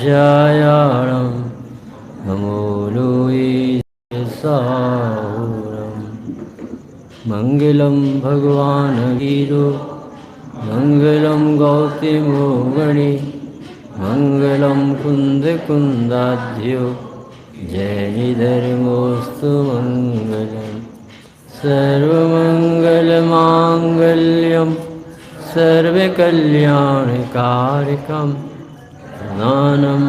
ध्यायाणं नमोलोये साहुरं मङ्गलं भगवान् वीरो मङ्गलं गौतमो गणे मङ्गलं कुन्दकुन्दाढ्यो जयनिधर्मोऽस्तु मङ्गलं सर्वमङ्गलमाङ्गल्यं सर्वकल्याणकारिकं प्रधानं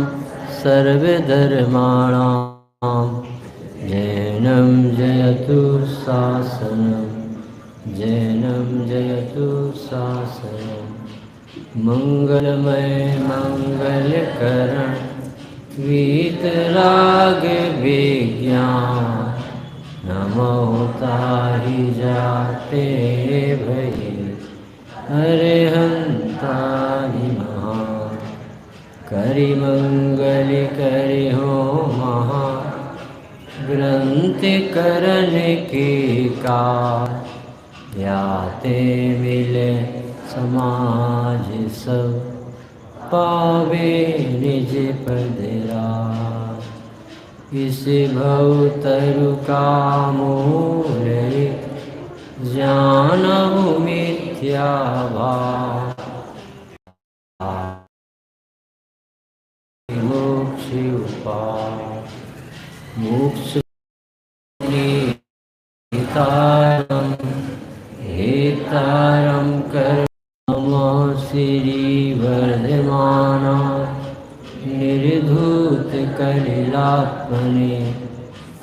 सर्वधर्माणां जैनं जयतु शासनं जैनं जयतु शासनं मंगलमय मंगलकरण वीतराग विज्ञान नमो ताहि जाते भये अरिहंताहि महान करि मंगल करि हो महा ग्रंथ करन के काज याते मिले समाज सब पावे निज पदराज इस भवतरु का मूल जानहु मिथ्या भाव मोक्ष उपाय मोक्ष नितारम हेतारम कर श्री वर्धमाना निर्धूत कलिलात्मने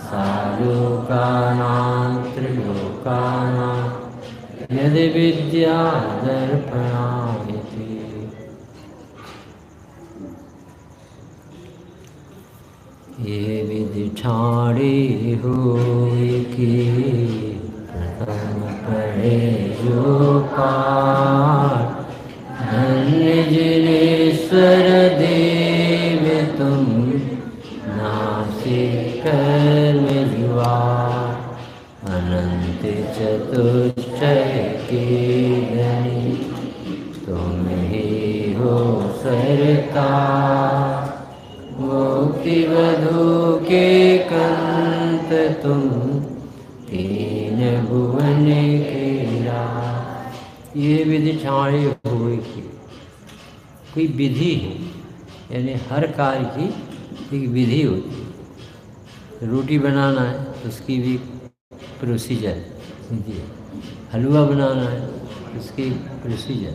सालोकानां त्रिलोकानां यद विद्या दर्पणायते ये विधि ठाड़ी होय कि प्रथम पढ़े जो पाठ धन्य जिनेश्वर देव तुम नासिक कर्म जुआर अनंत चतुष्टय के धनी तुम ही हो सरकार मुक्ति वधु के कंत तुम तीन भुवन के राज। ये विधि ठाणे हुए की कोई विधि है, यानी हर कार्य की एक विधि होती है। रोटी बनाना है तो उसकी भी प्रोसीजर विधि है, हलवा बनाना है उसकी प्रोसीजर,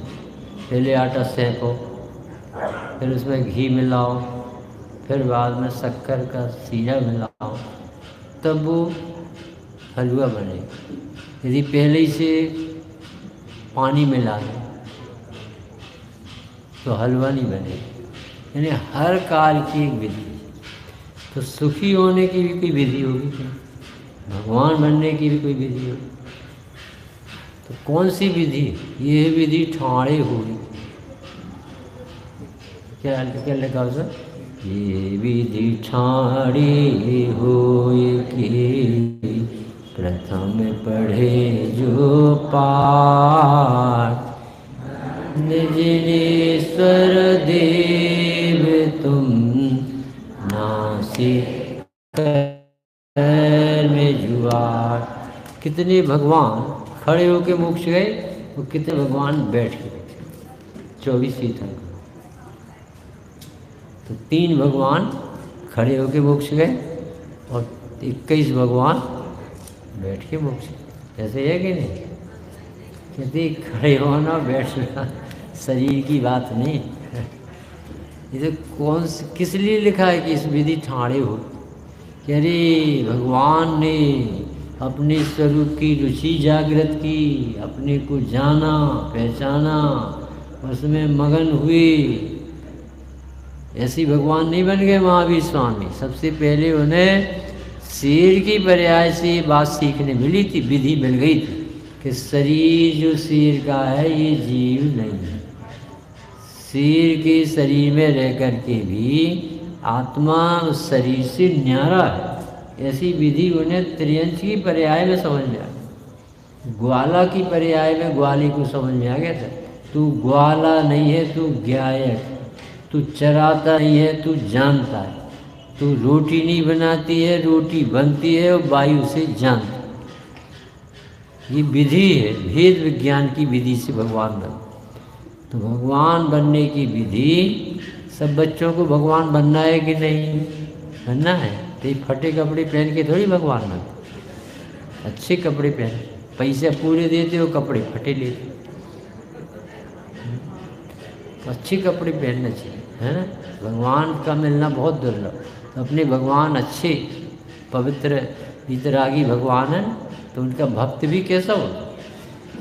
पहले आटा सेंको, फिर उसमें घी मिलाओ, फिर बाद में शक्कर का सीरा मिलाओ, तब वो हलवा बने। यदि पहले ही से पानी मिला दें तो हलवा नहीं बने। यानी हर कार्य की एक विधि है। तो सुखी होने की भी कोई विधि होगी क्या? भगवान बनने की भी कोई विधि होगी? तो कौन सी विधि? ये विधि ठाणे हुई। क्या क्या लिखा उसमें? ये विधि ठाणे होय कि प्रथम पढ़े जो पाठ निजनेश्वर देव तुम नासिक कर्म जुआर। कितने भगवान खड़े होके मोक्ष गए और कितने भगवान बैठ के गए? 24 तीर्थंकर। तो 3 भगवान खड़े होके मोक्ष गए और 21 भगवान बैठ के मोक्ष। ऐसे है कि नहीं? कहते खड़े होना बैठना शरीर की बात नहीं। ये तो किस लिए लिखा है कि इस विधि ठाणे हो? कि अरे भगवान ने अपने स्वरूप की रुचि जागृत की, अपने को जाना पहचाना, उसमें मगन हुए। ऐसे भगवान नहीं बन गए महावीर स्वामी। सबसे पहले उन्हें शेर की पर्याय से बात सीखने मिली थी, विधि मिल गई थी कि शरीर जो शेर का है ये जीव नहीं है। शेर के शरीर में रह कर के भी आत्मा उस शरीर से न्यारा है। ऐसी विधि उन्हें त्रियंश की पर्याय में समझ में आ गई। ग्वाला की पर्याय में ग्वाली को समझ में आ गया था। तू ग्वाला नहीं है, तू गायक। तू चराता नहीं है, तू जानता है। तू रोटी नहीं बनाती है, रोटी बनती है और वायु से जानता है। ये विधि है, भेद विज्ञान की विधि से भगवान बने। तो भगवान बनने की विधि, सब बच्चों को भगवान बनना है कि नहीं बनना है? तो ये फटे कपड़े पहन के थोड़ी भगवान बनते, अच्छे कपड़े पहन, पैसे पूरे देते हो, कपड़े फटे लेते। तो अच्छे कपड़े पहनना चाहिए, है ना। भगवान का मिलना बहुत दुर्लभ। तो अपने भगवान अच्छे पवित्र वितरागी भगवान है, तो उनका भक्त भी कैसा हो?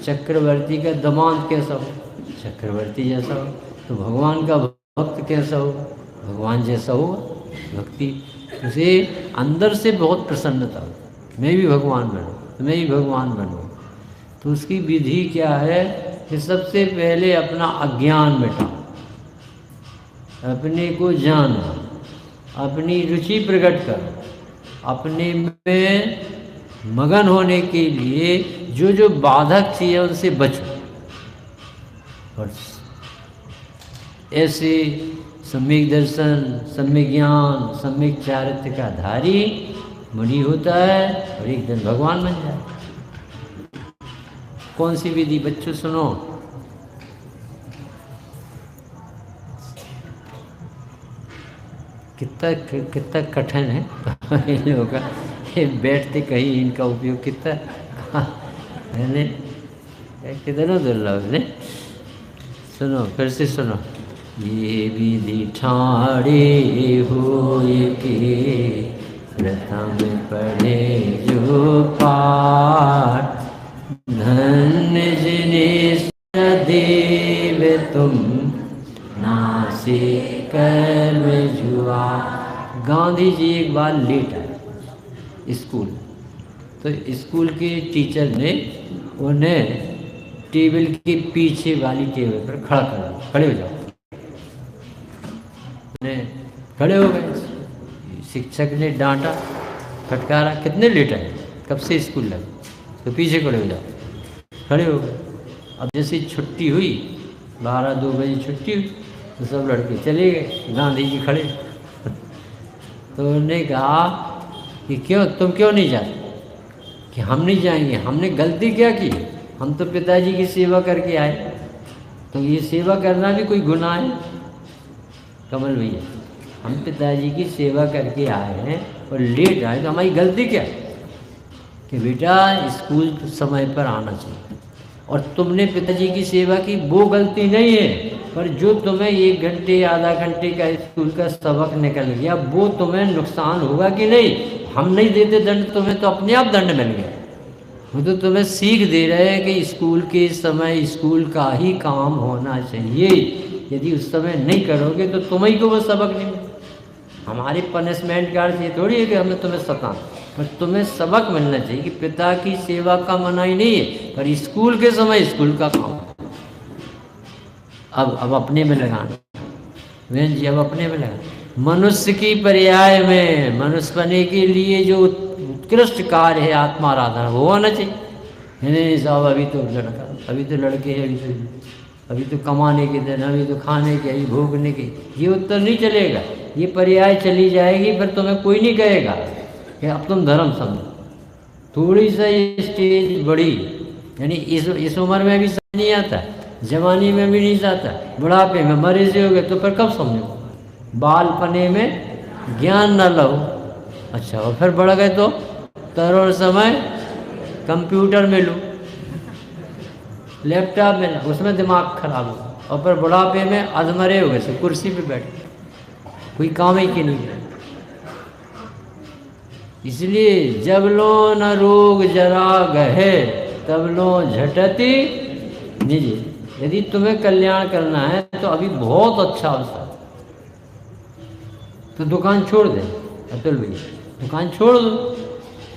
चक्रवर्ती का दामाद कैसा हो? चक्रवर्ती जैसा हो। तो भगवान का भक्त कैसा हो? भगवान जैसा हो। भक्ति उसे अंदर से बहुत प्रसन्नता हो, मैं भी भगवान बनूं, तो मैं भी भगवान बनूं। तो उसकी विधि क्या है कि सबसे पहले अपना अज्ञान मिटाओ, अपने को जानो, अपनी रुचि प्रकट करो, अपने में मगन होने के लिए जो जो बाधक चीज़ें उनसे बचो। और ऐसे सम्यक दर्शन, सम्यक ज्ञान, सम्यक चारित्र का धारी मुनि होता है और एक दिन भगवान बन जाए। कौन सी विधि बच्चों सुनो? कितना कठिन है इन लोगों का, ये बैठते कहीं इनका उपयोग कितना है, कितना दुर्लभ है। सुनो, फिर से सुनो। ये विधि ठाड़े होए के प्रथम पढ़े जो पाठ, धन्य जिनेश देव तुम नासे कर्म जुआ। गांधी जी एक बार लेट आए स्कूल, तो स्कूल के टीचर ने उन्हें टेबल के पीछे वाली टेबल पर खड़ा कर दिया, खड़े हो जाओ। खड़े हो गए। शिक्षक ने डांटा, फटकारा, कितने लेट आए, कब से स्कूल लगे, तो पीछे खड़े हो जाओ। खड़े हो गए। अब जैसे छुट्टी हुई, 12-2 बजे छुट्टी हुई, तो सब लड़के चले गए, गांधी जी खड़े। तो उन्होंने कहा कि क्यों, तुम क्यों नहीं जाते? कि हम नहीं जाएंगे, हमने गलती क्या की? हम तो पिताजी की सेवा करके आए। तो ये सेवा करना भी कोई गुनाह है? कमल भैया, हम पिताजी की सेवा करके आए हैं और लेट आए, तो हमारी गलती क्या है? कि बेटा स्कूल समय पर आना चाहिए, और तुमने पिताजी की सेवा की, वो गलती नहीं है। पर जो तुम्हें 1 घंटे आधा घंटे का स्कूल का सबक निकल गया, वो तुम्हें नुकसान होगा कि नहीं? हम नहीं देते दंड तुम्हें, तो अपने आप दंड मिल गया। वो तो तुम्हें सीख दे रहे हैं कि स्कूल के समय स्कूल का ही काम होना चाहिए। यदि उस समय नहीं करोगे तो तुम्हें को वो सबक नहीं मिले। हमारे पनिशमेंट का अर्थ ये थोड़ी है कि हमें तुम्हें सताना, पर तुम्हें सबक मिलना चाहिए कि पिता की सेवा का मनाही नहीं है, पर स्कूल के समय स्कूल का काम। अब अपने में लगाना, बहन जी, अब अपने में लगाना। मनुष्य की पर्याय में, मनुष्य बने के लिए जो उत्कृष्ट कार्य है आत्माराधना, वो होना चाहिए। नहीं साहब, अभी तो लड़का, अभी तो लड़के हैं, अभी तो कमाने के दिन, अभी तो खाने के, अभी भोगने के, ये उत्तर नहीं चलेगा। ये पर्याय चली जाएगी, फिर तुम्हें कोई नहीं कहेगा कि अब तुम धर्म समझो। थोड़ी सा ये स्टेज बड़ी, यानी इस उम्र में भी समझ नहीं आता, जवानी में भी नहीं आता, बुढ़ापे में मरे से हो गए, तो फिर कब समझो? बालपने में ज्ञान न लो, अच्छा, और फिर बढ़ गए तो तरुण समय कंप्यूटर में लो, लैपटॉप में लो, उसमें दिमाग खराब हो, और फिर बुढ़ापे में अधमरे हो गए, कुर्सी पे बैठे, कोई काम ही की नहीं। इसलिए जब लो न रोग जरा गहे, तब लो झटती निज। यदि तुम्हें कल्याण करना है तो अभी बहुत अच्छा अवसर, तो दुकान छोड़ दे। अतुल भैया, दुकान छोड़ दो,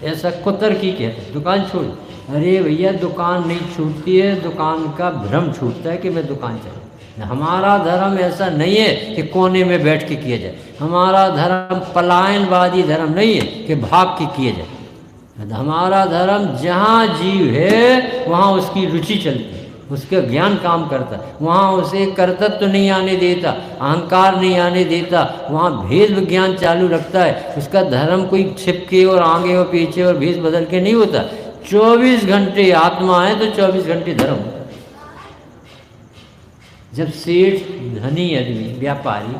ऐसा कुतर की कहते, दुकान छोड़। अरे भैया, दुकान नहीं छूटती है, दुकान का भ्रम छूटता है कि मैं दुकान चला। हमारा धर्म ऐसा नहीं है कि कोने में बैठ के किया जाए। हमारा धर्म पलायनवादी धर्म नहीं है कि भाग के किए जाए। हमारा धर्म जहाँ जीव है वहाँ उसकी रुचि चलती है। उसका ज्ञान काम करता है। वहाँ उसे कर्तृत्व नहीं आने देता, अहंकार नहीं आने देता, वहाँ भेद विज्ञान चालू रखता है। उसका धर्म कोई छिपके और आगे और पीछे और भेद बदल के नहीं होता। 24 घंटे आत्मा है तो 24 घंटे धर्म। जब सेठ, धनी आदमी, व्यापारी,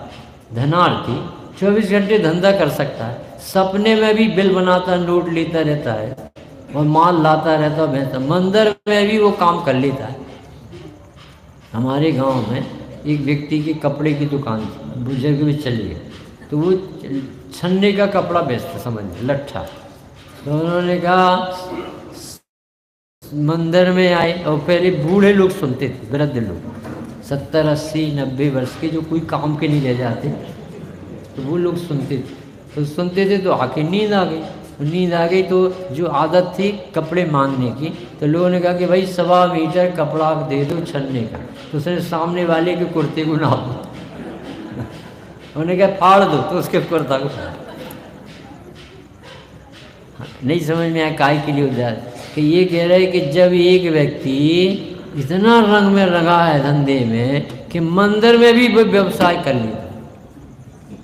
धनार्थी 24 घंटे धंधा कर सकता है, सपने में भी बिल बनाता, नोट लेता रहता है और माल लाता रहता है, मंदिर में भी वो काम कर लेता है। हमारे गांव में एक व्यक्ति की कपड़े की दुकान थी, बुजुर्ग भी चल गए, तो वो छन्ने का कपड़ा बेचता, समझ लट्ठा। तो उन्होंने कहा, मंदिर में आए और पहले बूढ़े लोग सुनते थे, वृद्ध लोग 70, 80, 90 वर्ष के, जो कोई काम के नहीं रह जाते, तो वो लोग सुनते थे। तो सुनते थे तो आके नींद आ गई। नींद आ गई तो जो आदत थी कपड़े मांगने की, तो लोगों ने कहा कि भाई 1.25 मीटर कपड़ा दे दो छन्ने का। तो उसने सामने वाले के कुर्ते को नाप दो, उन्होंने कहा फाड़ दो, तो उसके कुर्ता को नहीं समझ में आया काय के लिए उदाहरण कि ये कह रहे कि जब एक व्यक्ति इतना रंग में रंगा है धंधे में कि मंदिर में भी व्यवसाय कर लिया,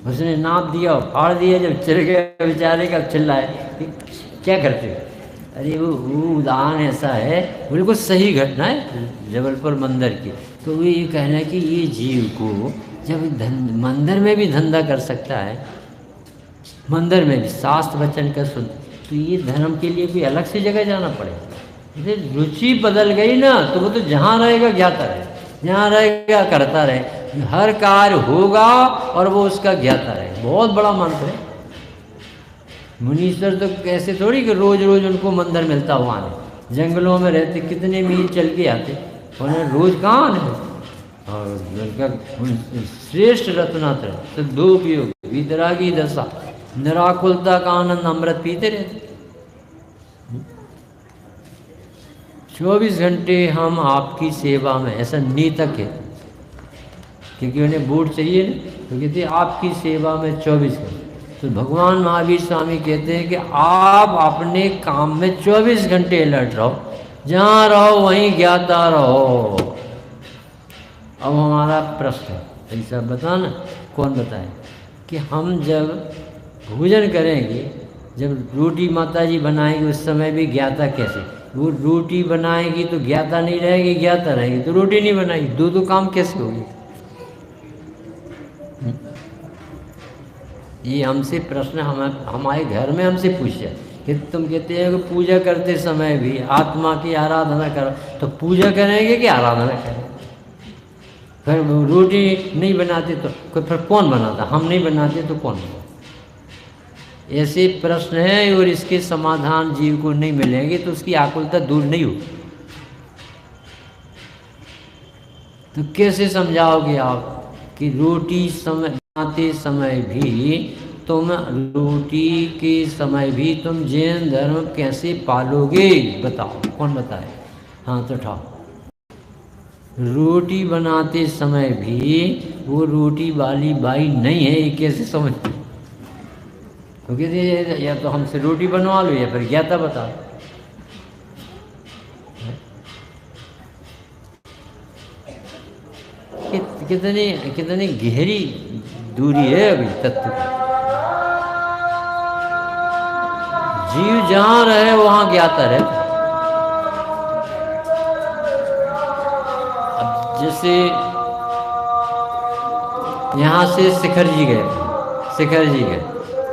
उसने नाप दिया और फाड़ दिया। जब चल गया बेचारे का, चिल्लाए कि क्या करते हो? अरे वो उदाहरण ऐसा है, बिल्कुल सही घटना है जबलपुर मंदिर की। तो वो ये कहना है कि ये जीव को जब मंदिर में भी धंधा कर सकता है, मंदिर में भी शास्त्र वचन का सुन, तो ये धर्म के लिए भी अलग से जगह जाना पड़ेगा। रुचि बदल गई ना, तो वो तो जहाँ रहेगा ज्ञाता रहे, जहाँ रहेगा करता रहे, हर कार्य होगा और वो उसका ज्ञाता रहे। बहुत बड़ा मंत्र है। मुनीश्वर तो कैसे थोड़ी कि रोज रोज उनको मंदिर मिलता हुआ आने, जंगलों में रहते, कितने मील चल के आते, उन्हें रोज कहाँ आने। और श्रेष्ठ रत्नात्र सिद्धोपयोग वितरागी दशा निराकुलता का आनंद अमृत पीते रहते। 24 घंटे हम आपकी सेवा में, ऐसा नीतक है, क्योंकि उन्हें वोट चाहिए ना, तो कहते हैं आपकी सेवा में 24 घंटे। तो भगवान महावीर स्वामी कहते हैं कि आप अपने काम में 24 घंटे अलर्ट रहो, जहाँ रहो वहीं ज्ञाता रहो। अब हमारा प्रश्न है, ऐसा बताना, कौन बताए कि हम जब भोजन करेंगे, जब रोटी माता जी बनाएंगे उस समय भी ज्ञाता कैसे? वो रोटी बनाएगी तो ज्ञाता नहीं रहेगी, ज्ञाता रहेगी तो रोटी नहीं बनाएगी, दो काम कैसे होगी? ये हमसे प्रश्न हमारे घर में हमसे पूछा कि तुम कहते हैं कि पूजा करते समय भी आत्मा की आराधना करो, तो पूजा करेंगे कि आराधना करेंगे? फिर रोटी नहीं बनाते तो फिर कौन बनाता? हम नहीं बनाते तो कौन बनाता? ऐसे प्रश्न है और इसके समाधान जीव को नहीं मिलेंगे तो उसकी आकुलता दूर नहीं होगी। तो कैसे समझाओगे आप कि रोटी बनाते समय भी तुम, रोटी के समय भी तुम जैन धर्म कैसे पालोगे? बताओ, कौन बताए? हाँ तो उठाओ। रोटी बनाते समय भी वो रोटी वाली बाई नहीं है, ये कैसे समझते? तो कहते या तो हमसे रोटी बनवा लो या फिर ज्ञाता बता। कितनी गहरी दूरी है अभी तत्व की। जीव जहाँ रहे वहाँ ज्ञाता रहे। अब जैसे यहाँ से शिखर जी गए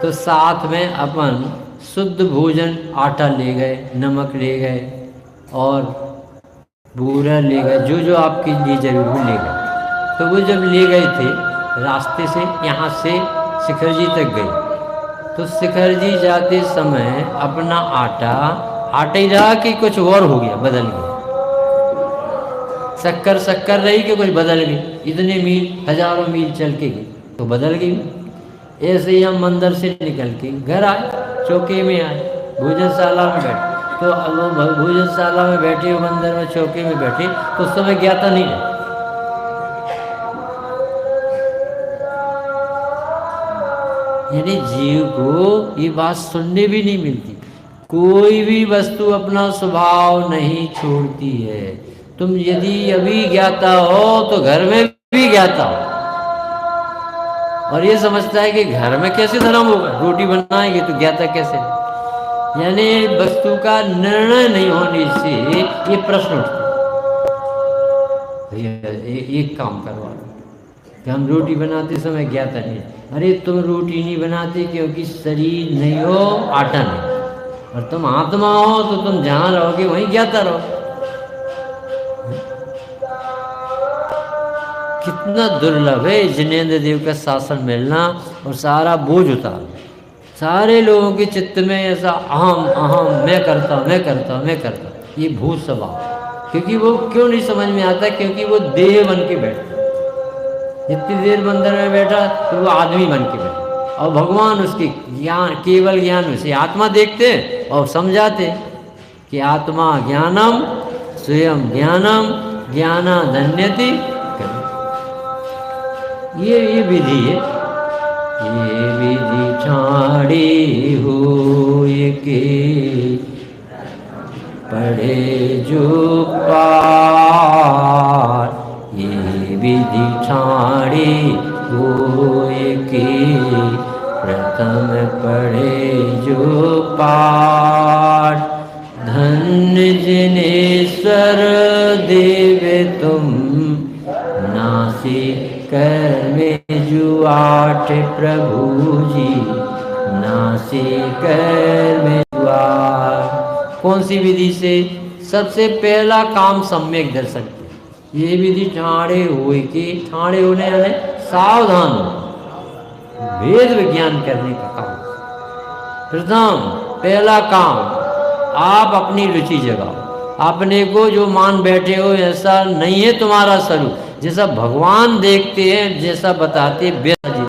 तो साथ में अपन शुद्ध भोजन, आटा ले गए, नमक ले गए और बूरा ले गए, जो आपके लिए जरूरी ले गए। तो वो जब ले गए थे रास्ते से, यहाँ से शिखर जी तक गए, तो शिखर जी जाते समय अपना आटा ही रहा कि कुछ और हो गया, बदल गया? शक्कर रही कि कुछ बदल गई? इतने मील, हजारों मील चल के गई तो बदल गई। ऐसे ही हम मंदिर से निकल के घर आए, चौके में आए, भोजनशाला में बैठे, तो अब भोजनशाला में बैठे, मंदिर में चौके में बैठे, तो उस समय ज्ञाता नहीं है। यानी जीव को ये बात सुनने भी नहीं मिलती। कोई भी वस्तु अपना स्वभाव नहीं छोड़ती है। तुम यदि अभी ज्ञाता हो तो घर में भी ज्ञाता हो। और ये समझता है कि घर में कैसे धर्म होगा, रोटी बनाएंगे तो ज्ञाता कैसे। यानी वस्तु का निर्णय नहीं होने से ये प्रश्न उठता है। एक काम करवा कि हम रोटी बनाते समय ज्ञाता नहीं। अरे तुम रोटी नहीं बनाते क्योंकि शरीर नहीं हो, आटा नहीं। और तुम आत्मा हो तो तुम जहाँ रहोगे वहीं ज्ञाता रहो। कितना दुर्लभ है जिनेंद्र देव का शासन मिलना और सारा बोझ उतार। सारे लोगों के चित्त में ऐसा अहम अहम, मैं करता मैं करता मैं करता, ये भूत स्वभाव। क्योंकि वो क्यों नहीं समझ में आता, क्योंकि वो देह बन के बैठा। जितनी देर मंदिर में बैठा तो वो आदमी बन के बैठा, और भगवान उसके ज्ञान, केवल ज्ञान में से आत्मा देखते और समझाते कि आत्मा ज्ञानम स्वयं ज्ञानम ज्ञाना धन्यति। ये विधि है। ये विधि ठाड़ी हुई के पढ़े जो पार। ये विधि ठाड़ी हुई के प्रथम पढ़े जो पाठ। धन्य जिनेश्वर देव तुम नासी कर में जुआठ प्रभु जी, नासी कर में जुआठ। कौन सी विधि से? सबसे पहला काम सम्यक दर्शन। ये विधि ठाणे हुए कि ठाणे होने यानी सावधान हो, वेद विज्ञान करने का काम। प्रथम पहला काम, आप अपनी रुचि जगाओ। अपने को जो मान बैठे हो ऐसा नहीं है तुम्हारा स्वरूप। जैसा भगवान देखते हैं, जैसा बताते वैसा जी।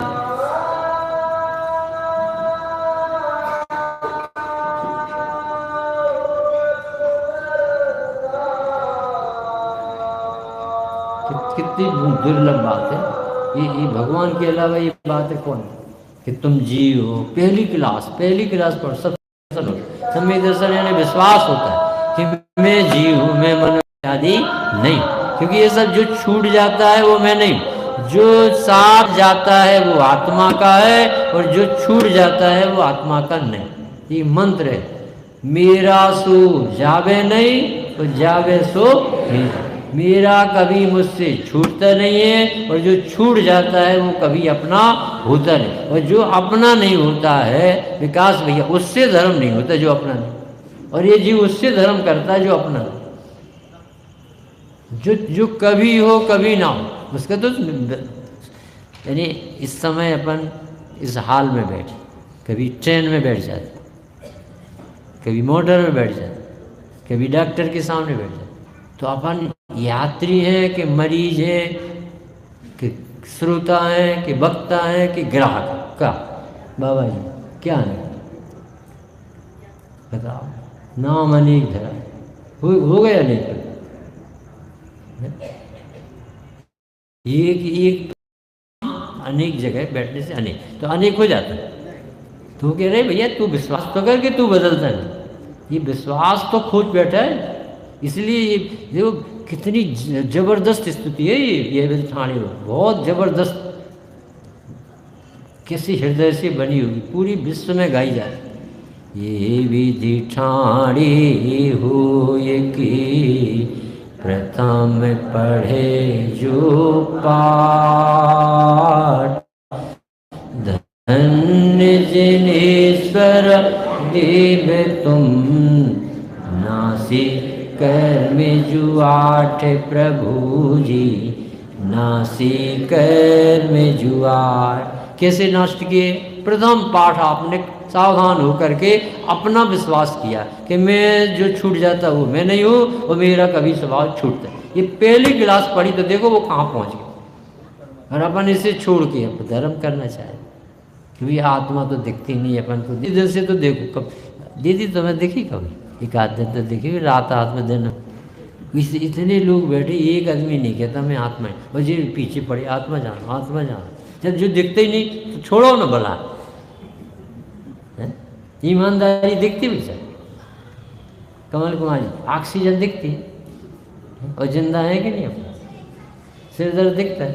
कितनी दुर्लभ बात है ये भगवान के अलावा ये बात है कौन कि तुम जीव हो। पहली क्लास पर सब सम्यक दर्शन यानी विश्वास होता है कि मैं जीव हूँ, मैं मन आदि नहीं। क्योंकि ये सब जो छूट जाता है वो मैं नहीं, जो साथ जाता है वो आत्मा का है, और जो छूट जाता है वो आत्मा का नहीं। ये मंत्र है, मेरा सो जावे नहीं तो जावे सो मेरा। मेरा कभी मुझसे छूटता नहीं है, और जो छूट जाता है वो कभी अपना होता नहीं। और जो अपना नहीं होता है विकास भैया, उससे धर्म नहीं होता जो अपना नहीं। और ये जीव उससे धर्म करता है जो अपना नहीं। जो कभी हो कभी ना हो उसका तो यानी इस समय अपन इस हाल में बैठे, कभी ट्रेन में बैठ जाते, कभी मोटर में बैठ जाते, कभी डॉक्टर के सामने बैठ जाते। तो अपन यात्री हैं कि मरीज हैं कि श्रोता हैं कि वक्ता हैं कि ग्राहक का? बाबा जी क्या है बताओ? नाम अनेक धरा हो गया नहीं। एक अनेक जगह बैठने से अनेक तो अनेक हो जाता है। तो कह रहे भैया तू विश्वास तो कर कि तू बदलता नहीं। ये विश्वास तो खोज बैठा है। इसलिए ये देखो कितनी जबरदस्त स्तुति है ये ठाणे हो, बहुत जबरदस्त, किसी हृदय से बनी होगी, पूरी विश्व में गाई जाए। ये विधि ठाणी हो की प्रथम पढ़े जो पाठ। धन्य जिनेश्वर देव तुम नासी कर में जुआठ प्रभु जी, नासी कर में जुआठ। कैसे नष्ट किए? प्रथम पाठ आपने सावधान होकर के अपना विश्वास किया कि मैं जो छूट जाता हूँ मैं नहीं हूँ, और मेरा कभी स्वभाव छूटता है। ये पहली क्लास पढ़ी तो देखो वो कहाँ पहुँच गए। और अपन इसे छोड़ के अब धर्म करना चाहे, क्योंकि आत्मा तो दिखती नहीं अपन को। दिन से तो देखो कब दीदी तुम्हें देखी कभी? एक आध दिन तो देखी, रात हाथ में दिन। इतने लोग बैठे, एक आदमी नहीं कहता मैं आत्मा है, और जी पीछे पड़े आत्मा जानो आत्मा जानो। जब जो दिखते ही नहीं तो छोड़ो ना भला। ईमानदारी दिखती भी सर कमल कुमार जी, ऑक्सीजन दिखती और जिंदा है कि नहीं? सिर दर्द दिखता है,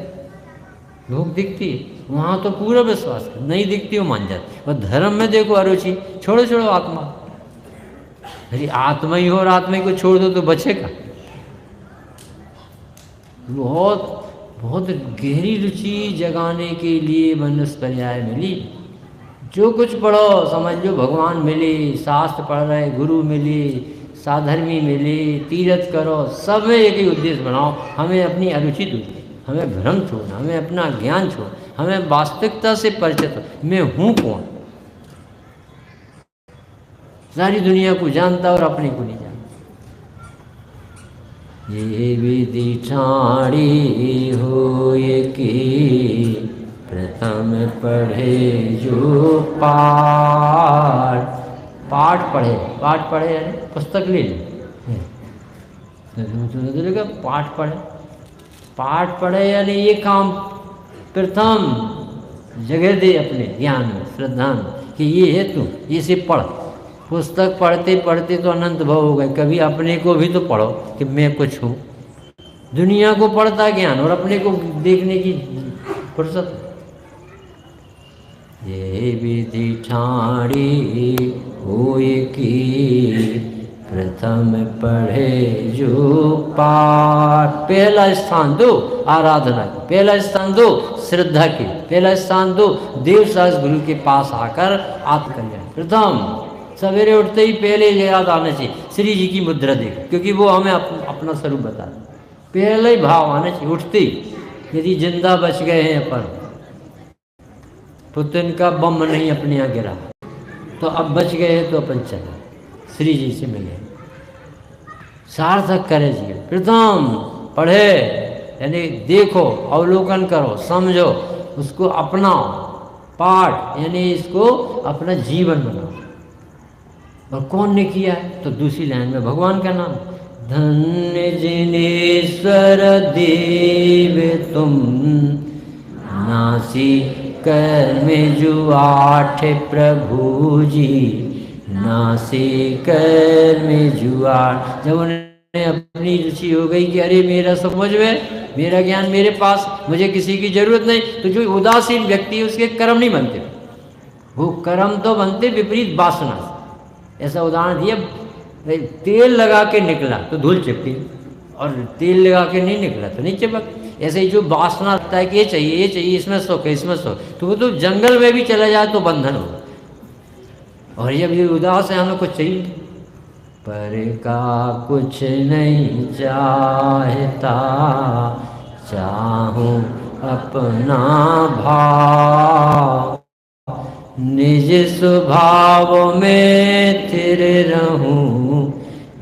भूख दिखती है, वहाँ तो पूरा विश्वास कर, नहीं दिखती वो मान जाती। और धर्म में देखो अरुचि, छोड़ो छोड़ो आत्मा, अरे आत्मा ही हो और आत्मा को छोड़ दो तो बचेगा। बहुत बहुत गहरी रुचि जगाने के लिए मनुष्य पर्याय मिली। जो कुछ पढ़ो समझ लो भगवान मिले, शास्त्र पढ़ रहे गुरु मिले, साधर्मी मिले, तीर्थ करो, सब में एक ही उद्देश्य बनाओ, हमें अपनी अरुचि दूर, हमें भ्रम छोड़ना, हमें अपना ज्ञान छोड़ना, हमें वास्तविकता से परिचित हो, मैं हूँ कौन। सारी दुनिया को जानता और अपने को नहीं जानता। ये विधि ठाणी हो ये की, प्रथम पढ़े जो पाठ, पाठ पढ़े यानी पुस्तक ले लो, पाठ पढ़े यानी ये काम प्रथम जगह दे अपने ध्यान में, श्रद्धा में कि ये है तू, ये से पढ़। पुस्तक पढ़ते पढ़ते तो अनंत भव हो गए, कभी अपने को भी तो पढ़ो कि मैं कुछ हूँ। दुनिया को पढ़ता ज्ञान और अपने को देखने की फुर्सत। ये विधि ठाणी होए की, प्रथम पढ़े जो पाठ। पहला स्थान दो आराधना की, पहला स्थान दो श्रद्धा की, पहला स्थान दो देव सहस गुरु के पास आकर आत्मकल्याण। प्रथम सवेरे उठते ही पहले याद आना चाहिए श्री जी की मुद्रा देखो, क्योंकि वो हमें अपना स्वरूप बता रहे। पहले ही भाव आना चाहिए उठते ही, यदि जिंदा बच गए हैं अपन, पुतिन का बम नहीं अपने यहाँ गिरा तो अब बच गए हैं, तो अपन चले श्री जी से मिले, सार्थक करे जीवन। प्रथम पढ़े यानी देखो, अवलोकन करो, समझो, उसको अपनाओ। पाठ यानी इसको अपना जीवन बनाओ। और कौन ने किया है? तो दूसरी लाइन में भगवान का नाम, धन्य जिनेश्वर देव तुम, नासी कर में जुआठ प्रभु जी, नासी कर में जुआठ। जब उन्हें अपनी रुचि हो गई कि अरे मेरा समझ में, मेरा ज्ञान मेरे पास, मुझे किसी की जरूरत नहीं, तो जो उदासीन व्यक्ति है उसके कर्म नहीं बनते, वो कर्म तो बनते विपरीत वासना से। ऐसा उदाहरण दिया, तेल लगा के निकला तो धूल चिपकी, और तेल लगा के नहीं निकला तो नहीं चिपक। ऐसे ही जो वासना रखता है कि ये चाहिए ये चाहिए, इसमें सुख है इसमें सुख, तो वो तो जंगल में भी चला जाए तो बंधन हो। और ये उदास है, हमें कुछ चाहिए, पर का कुछ नहीं चाहता, चाहूं अपना भाव, निज स्वभाव में स्थिर रहूं,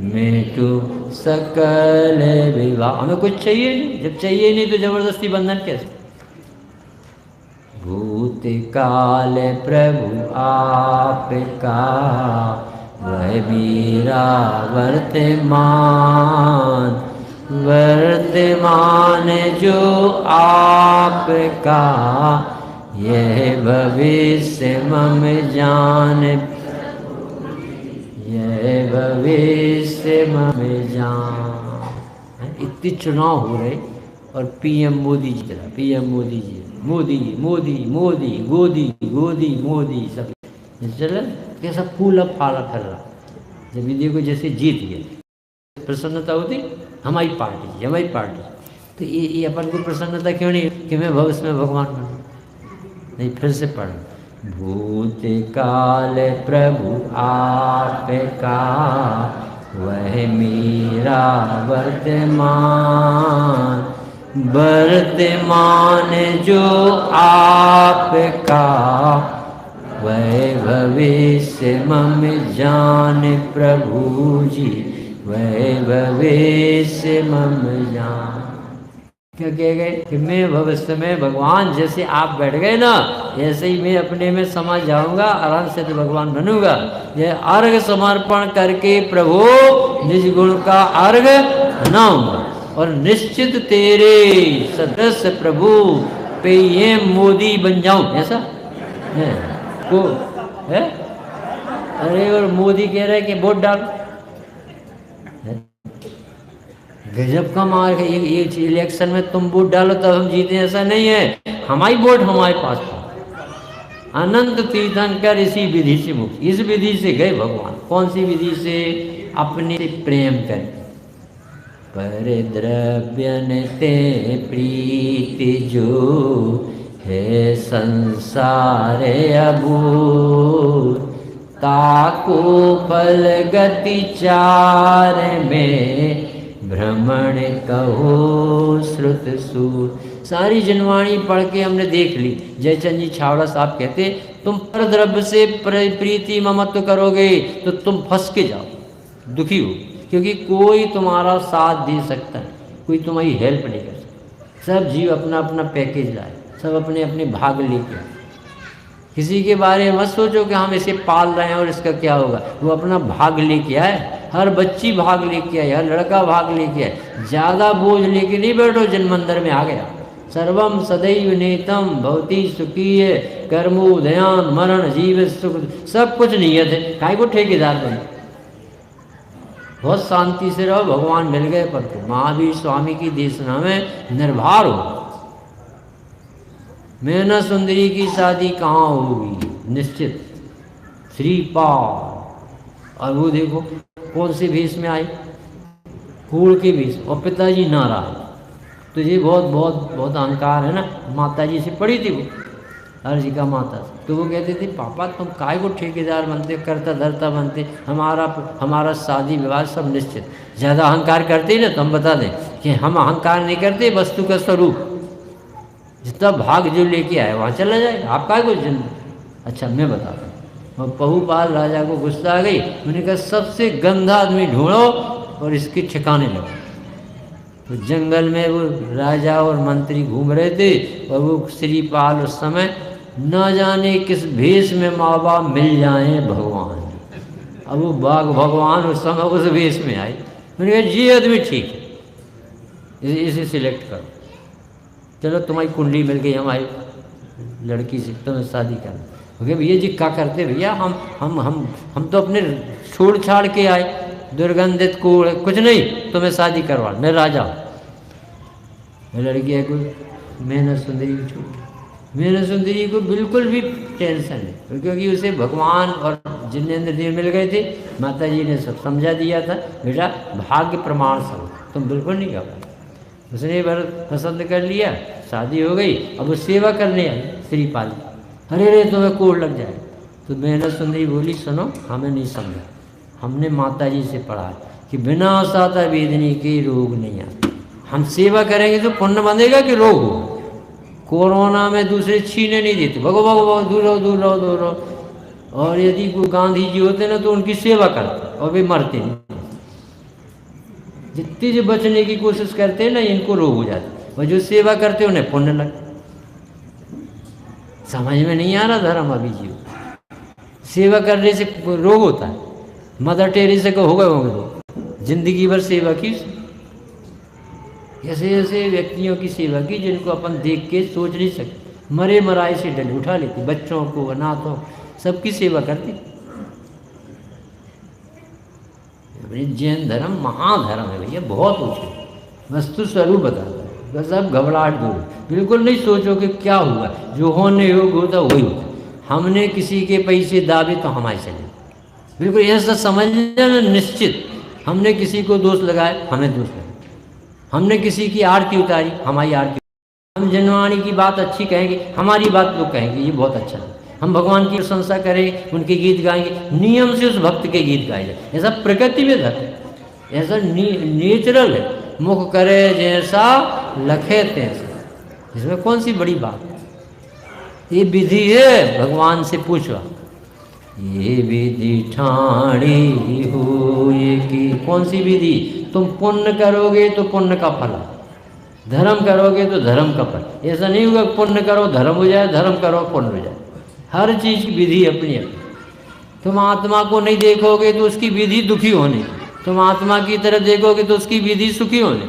मेटू सकल विवाह। हमें कुछ चाहिए नहीं, जब चाहिए नहीं तो जबरदस्ती बंधन कैसे? भूत काल प्रभु आपका, वह मेरा वर्तमान, वर्तमान जो आपका, यह भविष्य मम जान, यह भविष्य मम जान। इतनी चुनाव हो रहे और पीएम मोदी जी चला, पीएम मोदी जी, मोदी मोदी मोदी, गोदी गोदी मोदी, सब चल कैसा फूला फाला फैल रहा। जब ये को जैसे जीत गया, प्रसन्नता होती हमारी पार्टी, हमारी पार्टी, तो ये अपन को प्रसन्नता क्यों नहीं कि मैं भविष्य में भगवान बनूं? नहीं, फिर से पढ़, भूत काल प्रभु आपका, वह मेरा वर्तमान, वर्तमान जो आपका, वह भविष्य मम जान प्रभु जी, वह भविष्य मम जान। क्या कह गए कि मैं भविष्य में भगवान, जैसे आप बैठ गए ना ऐसे ही मैं अपने में समा जाऊंगा, आराम से तो भगवान बनूंगा। ये अर्घ समर्पण करके प्रभु निज गुण का अर्घ बनाऊंगा, और निश्चित तेरे सदस्य प्रभु पे ये मोदी बन जाऊं, ऐसा है को है। अरे और मोदी कह रहे कि वोट डाल, गजब का मार है। ये इलेक्शन में तुम वोट डालो तब हम जीते, ऐसा नहीं है। हमारी वोट हमारे पास था। अनंत तीर्थंकर इसी विधि से मुक्त, इस विधि से गए भगवान। कौन सी विधि से? अपने से प्रेम कर, पर द्रव्य ते प्रीति जो है संसार अबूर, ताको फल गति चार में भ्रमण कहो श्रुत सूर। सारी जनवाणी पढ़ के हमने देख ली। जयचंद जी छावड़ा साहब कहते तुम पर द्रव्य से प्रीति ममत्व करोगे तो तुम फंस के जाओ, दुखी हो, क्योंकि कोई तुम्हारा साथ दे सकता है, कोई तुम्हारी हेल्प नहीं कर सकता। सब जीव अपना अपना पैकेज लाए, सब अपने अपने भाग लेके। किसी के बारे में मत सोचो कि हम इसे पाल रहे हैं और इसका क्या होगा। वो अपना भाग लेके आए, हर बच्ची भाग लेके आए, हर लड़का भाग लेके आए। ज़्यादा बोझ लेके नहीं बैठो जन्मंदर में आ गया। सर्वम सदैव नेतम भवती सुखीय कर्मोदयान मरण जीव सुख, सब कुछ नियत है। काहे को ठेकेदार बने, बहुत शांति से रहो, भगवान मिल गए। पर महावीर स्वामी की देशना में निर्भर हो। मैना सुंदरी की शादी कहाँ होगी? निश्चित श्रीपाल। और वो देखो कौन से भेष में आए, कूड़ के भेष, और पिताजी नाराज। तो ये बहुत बहुत बहुत अहंकार है ना। माता जी से पढ़ी थी वो, अर्जी का माता से। तो वो कहते थे पापा तुम काय को ठेकेदार बनते, करता धरता बनते, हमारा शादी विवाह सब निश्चित। ज़्यादा अहंकार करते ही ना तो हम बता दें कि हम अहंकार नहीं करते, वस्तु का स्वरूप जितना भाग जो लेके आए वहाँ चला जाए। आप काय को जन्म। अच्छा मैं बता दूँ। और पहुपाल राजा को गुस्सा आ गई। उन्होंने कहा सबसे गंदा आदमी ढूंढो और इसके ठिकाने लगाओ। तो जंगल में वो राजा और मंत्री घूम रहे थे और वो श्रीपाल उस समय न जाने किस भेष में माँ बाप मिल जाए भगवान। अब वो बाघ भगवान उस समय उस भेष में आए। मैंने कहा जी आदमी ठीक है, इसे सिलेक्ट करो। चलो तुम्हारी कुंडली मिल गई हमारी लड़की से, तुम्हें शादी करना। ओके भैया जी क्या करते भैया, हम तो अपने छोड़ छाड़ के आए, दुर्गंधित कूड़, कुछ नहीं, तुम्हें शादी करवा, मैं राजा हूँ। लड़की है कोई मैना सुंदरी को छोड़। मैना सुंदरी को बिल्कुल भी टेंशन नहीं, क्योंकि उसे भगवान और जिनेंद्र देव मिल गए थे। माता जी ने सब समझा दिया था, बेटा भाग्य प्रमाण सब, तुम बिल्कुल नहीं घबरा। उसने भरत पसंद कर लिया, शादी हो गई। अब वो सेवा करने आई श्रीपाल। अरे रे तुम्हें कोड़ लग जाए। तो मैना सुंदरी बोली सुनो, हमें नहीं समझा, हमने माता जी से पढ़ा कि बिना साता वेदनी के रोग नहीं आते। हम सेवा करेंगे तो पुण्य बनेगा कि रोग हो। कोरोना में दूसरे छीने नहीं देते, भगो भगो भगो, दूर रहो दूर रहो दूर रहो। और यदि कोई गांधी जी होते ना तो उनकी सेवा करते और वे मरते नहीं। जितनी जो बचने की कोशिश करते हैं ना इनको रोग हो जाते, और जो सेवा करते हैं उन्हें पुण्य लगता। समझ में नहीं आ रहा धर्म अभी जी। सेवा करने से रोग होता है। मदर टेरेसा को हो गए होंगे तो जिंदगी भर सेवा की। ऐसे ऐसे व्यक्तियों की सेवा की जिनको अपन देख के सोच नहीं सकते। मरे मराए से डल उठा लेती, बच्चों को, अनाथों, सबकी सेवा करती। जैन धर्म महाधर्म है भैया, बहुत ऊँचे वस्तु स्वरूप बताता है। बस अब घबराहट दूर, बिल्कुल नहीं सोचो कि क्या हुआ, जो होने योग होता वही होता। हमने किसी के पैसे दावे तो हमारे चले, बिल्कुल ऐसा समझ लेना निश्चित। हमने किसी को दोष लगाया, हमें दोष लगा। हमने किसी की आरती उतारी, हमारी आरती। हम जनवाणी की बात अच्छी कहेंगे, हमारी बात लोग कहेंगे ये बहुत अच्छा है। हम भगवान की प्रशंसा करें, उनके गीत गाएंगे, नियम से उस भक्त के गीत गाए जाए। ऐसा प्रकृति में धर्म है, ऐसा नेचुरल है। मुख करे जैसा लखे तैसा, इसमें कौन सी बड़ी बात है। ये विधि है, भगवान से पूछवा ये विधि ठाणी हो ये की। कौन सी विधि? तुम पुण्य करोगे तो पुण्य का फल, धर्म करोगे तो धर्म का फल। ऐसा नहीं होगा पुण्य करो धर्म हो जाए, धर्म करो पुण्य हो जाए। हर चीज़ की विधि अपनी अपनी। तुम आत्मा को नहीं देखोगे तो उसकी विधि दुखी होने, तुम आत्मा की तरफ देखोगे तो उसकी विधि सुखी होने।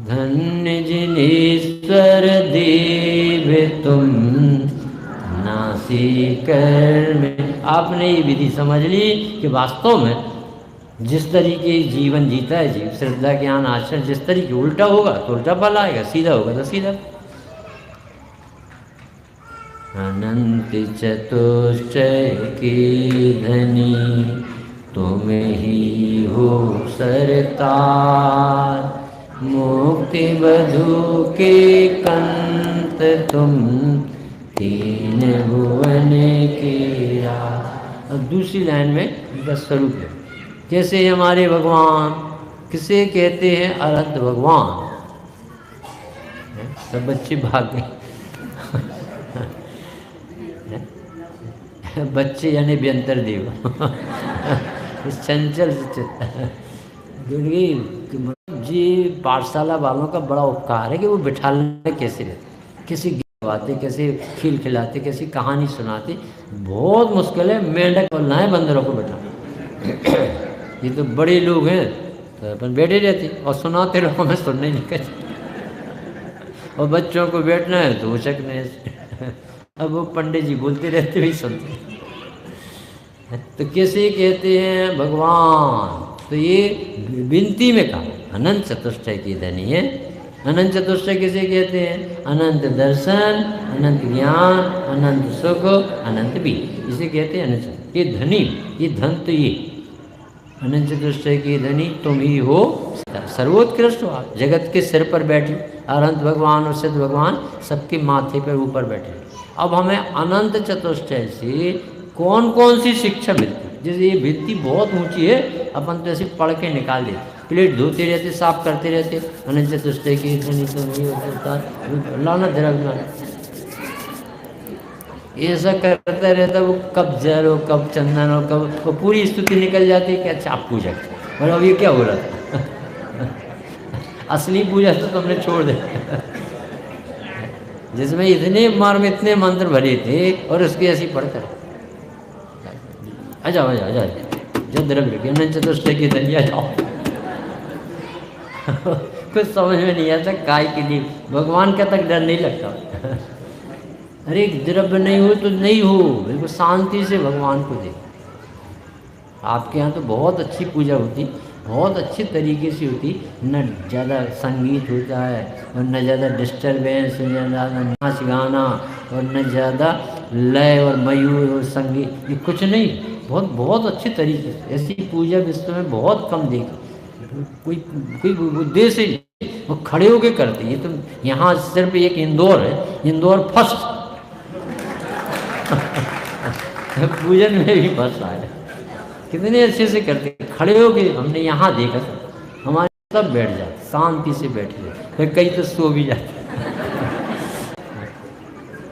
धन्य जिनेश्वर देव तुम नासी कर में। आपने ये विधि समझ ली कि वास्तव में जिस तरीके जीवन जीता है जीव, श्रद्धा ज्ञान आचरण जिस तरीके उल्टा होगा तो उल्टा फल आएगा, सीधा होगा तो सीधा। अनंत चतुष्टय की धनी तुम ही हो सरतार, मुक्ति बधू के कंत तुम, तीन भुवन के राज। अब दूसरी लाइन में इनका स्वरूप है, जैसे हमारे भगवान किसे कहते हैं? अनंत भगवान। सब बच्चे भाग गए। बच्चे यानी व्यंतर देव। इस चंचल जी पाठशाला वालों का बड़ा उपकार है कि वो बिठाने कैसे रहते, कैसे गवाते, कैसे खिल खिलाते, कैसी कहानी सुनाते। बहुत मुश्किल है मेंढक बोलना है बंदरों को बैठा। ये तो बड़े लोग हैं तो अपन बैठे रहते और सुनाते रहो, हमें सुनने नहीं कहते। और बच्चों को बैठना है तो उचकने। अब वो पंडित जी बोलते रहते भी सुनते। तो कैसे कहते हैं भगवान? तो ये विनती में कहा अनंत चतुष्टय की धनी है। अनंत चतुष्टय किसे कहते हैं? अनंत दर्शन, अनंत ज्ञान, अनंत सुख, अनंत भी, इसे कहते हैं अनंत। ये धनी, ये धन तो ये अनंत चतुष्टय की धनी तुम ही हो, सर्वोत्कृष्ट हो आप, जगत के सिर पर बैठे अनंत भगवान और सिद्ध भगवान सबके माथे पर ऊपर बैठे। अब हमें अनंत चतुष्टय से कौन कौन सी शिक्षा मिलती है? जैसे ये भित्ति बहुत ऊंची है, अपन तो ऐसे पढ़ के निकाल देते, प्लेट धोते रहते, साफ करते रहते, अनंत चतुष्टय की धनी तो नहीं होता, लाना धरा ऐसा करता रहता। वो कब जल हो, कब चंदन हो, कब वो पूरी स्तुति निकल जाती है कि अच्छा आप पूजा करें। और अब ये क्या हो रहा था? असली पूजा तो तुमने छोड़ दे, जिसमें इतने मार में इतने मंत्र भरे थे और उसकी ऐसी पढ़कर आ जाओ आ जाओ आ जाओ जब द्रव्य अनंत चतुष्टय की धनिया जाओ। कुछ समझ में नहीं आता काय के लिए भगवान का तक डर नहीं लगता। अरे द्रव्य नहीं हो तो नहीं हो, बिल्कुल शांति से भगवान को दे। आपके यहाँ तो बहुत अच्छी पूजा होती, बहुत अच्छी तरीके से होती, न ज़्यादा संगीत होता है और न ज़्यादा डिस्टर्बेंस, न ज़्यादा नाच गाना और न ज़्यादा लय और मयूर और संगीत, ये कुछ नहीं। बहुत बहुत अच्छे तरीके से ऐसी पूजा विश्व में बहुत कम देखी। कोई उद्देश्य नहीं, वो खड़े होके करते। ये तो यहाँ सिर्फ एक इंदौर है, इंदौर फर्स्ट पूजन में भी फर्स्ट आया। कितने अच्छे से करते, खड़े होके हमने यहाँ देखा था। हमारे सब बैठ जाते, शांति से बैठे, फिर कई तो सो भी जाते।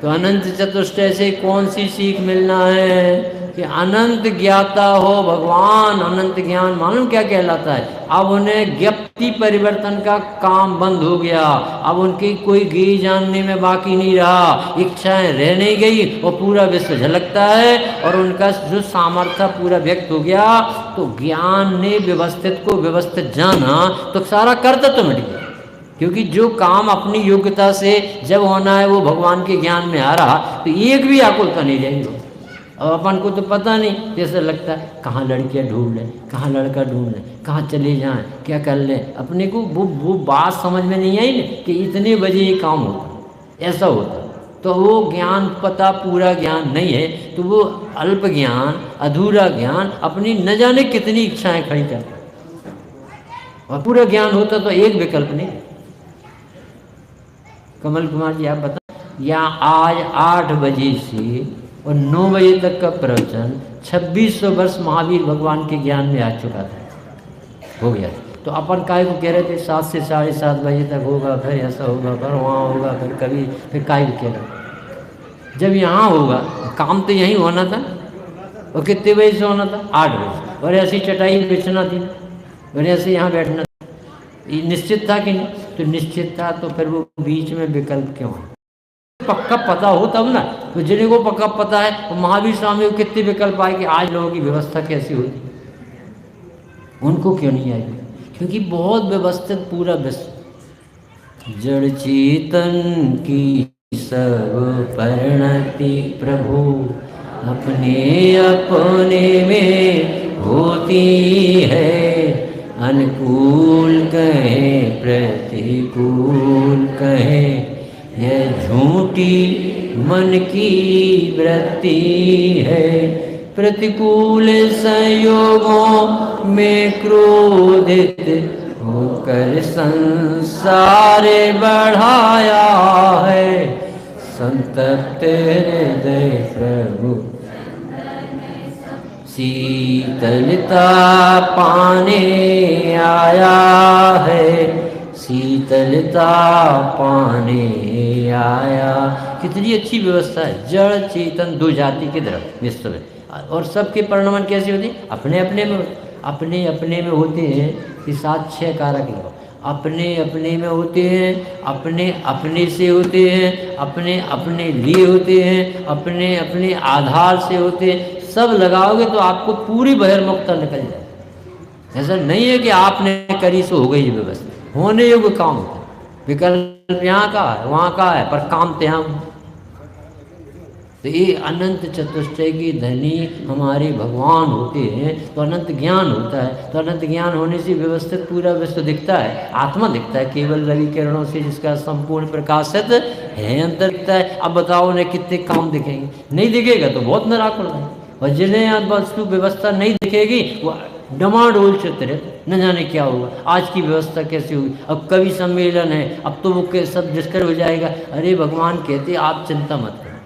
तो अनंत चतुष्टय से कौन सी सीख मिलना है? कि अनंत ज्ञाता हो भगवान। अनंत ज्ञान मालूम क्या कहलाता है? अब उन्हें ज्ञप्ति परिवर्तन का काम बंद हो गया, अब उनकी कोई गी जानने में बाकी नहीं रहा, इच्छाएं रह नहीं गई, वो पूरा विश्व झलकता है और उनका जो सामर्थ्य पूरा व्यक्त हो गया। तो ज्ञान ने व्यवस्थित को व्यवस्थित जाना तो सारा कर्तव्य मिट गया। क्योंकि जो काम अपनी योग्यता से जब होना है वो भगवान के ज्ञान में आ रहा, तो एक भी आकुलता नहीं रहेगी। अब अपन को तो पता नहीं, जैसे लगता है कहाँ लड़कियाँ ढूंढ लें, कहाँ लड़का ढूंढ लें, कहाँ चले जाएं, क्या कर लें। अपने को वो बात समझ में नहीं आई ना कि इतने बजे ये काम होता, ऐसा होता। तो वो ज्ञान पता पूरा ज्ञान नहीं है, तो वो अल्प ज्ञान, अधूरा ज्ञान, अपनी न जाने कितनी इच्छाएं खड़ी करता। और पूरा ज्ञान होता तो एक विकल्प नहीं। कमल कुमार जी आप बताएं, या आज 8 बजे से और 9 बजे तक का प्रवचन 2600 वर्ष महावीर भगवान के ज्ञान में आ चुका था, हो गया। तो अपन काय को कह रहे थे 7 से 7:30 बजे तक होगा, फिर ऐसा होगा, फिर वहाँ होगा, फिर कभी, फिर काय को कह रहे। जब यहाँ होगा काम तो यहीं होना था। और कितने बजे से होना था? 8 बजे। और ऐसी चटाई बिछना थी और ऐसे यहाँ बैठना था। ये निश्चित था कि नहीं? तो निश्चित था, तो फिर वो बीच में विकल्प क्यों? पक्का पता हो तब ना। तो जिन्हें को पक्का पता है, तो महावीर स्वामी को कितने विकल्प आए कि आज लोगों की व्यवस्था कैसी होती, उनको क्यों नहीं आएगी? क्योंकि बहुत व्यवस्थित पूरा विश्व। जड़ चेतन की सब परिणति प्रभु, अपने अपने में होती है, अनुकूल कहे प्रतिकूल कहे, यह झूठी मन की वृत्ति है। प्रतिकूल संयोगों में क्रोधित होकर संसार बढ़ाया है, संतप्त हृदय प्रभु शीतलता पाने आया है, शीतलता पाने आया। कितनी अच्छी व्यवस्था है, जड़ चेतन दो जाति के द्रव विश्व में, और सबके परिणमन कैसे होते हैं? अपने अपने में, अपने अपने में होते हैं कि 7-6 कारक लगाओ, अपने अपने में होते हैं, अपने अपने से होते हैं, अपने अपने लिए होते हैं, अपने अपने आधार से होते हैं। सब लगाओगे तो आपको पूरी बहिर्मुखता निकल जाए। ऐसा नहीं है कि आपने करी सो हो गई व्यवस्था, होने योग्य काम होता है। विकल्प यहाँ का है वहाँ का है, पर काम तो यहाँ। तो ये अनंत चतुष्टय की धनी हमारे भगवान होते हैं, तो अनंत ज्ञान होता है। तो अनंत ज्ञान होने से व्यवस्थित पूरा विश्व दिखता है, आत्मा दिखता है, केवल रवि किरणों से जिसका संपूर्ण प्रकाशित है अंतर दिखता है। अब बताओ उन्हें कितने काम दिखेंगे? नहीं दिखेगा तो बहुत निराकुल है। और जिन्हें वस्तु व्यवस्था नहीं दिखेगी वो डमाडोल चित्र, न जाने क्या होगा, आज की व्यवस्था कैसी होगी। अब कवि सम्मेलन है, अब तो वो सब डिस्कस हो जाएगा। अरे भगवान कहते आप चिंता मत करो,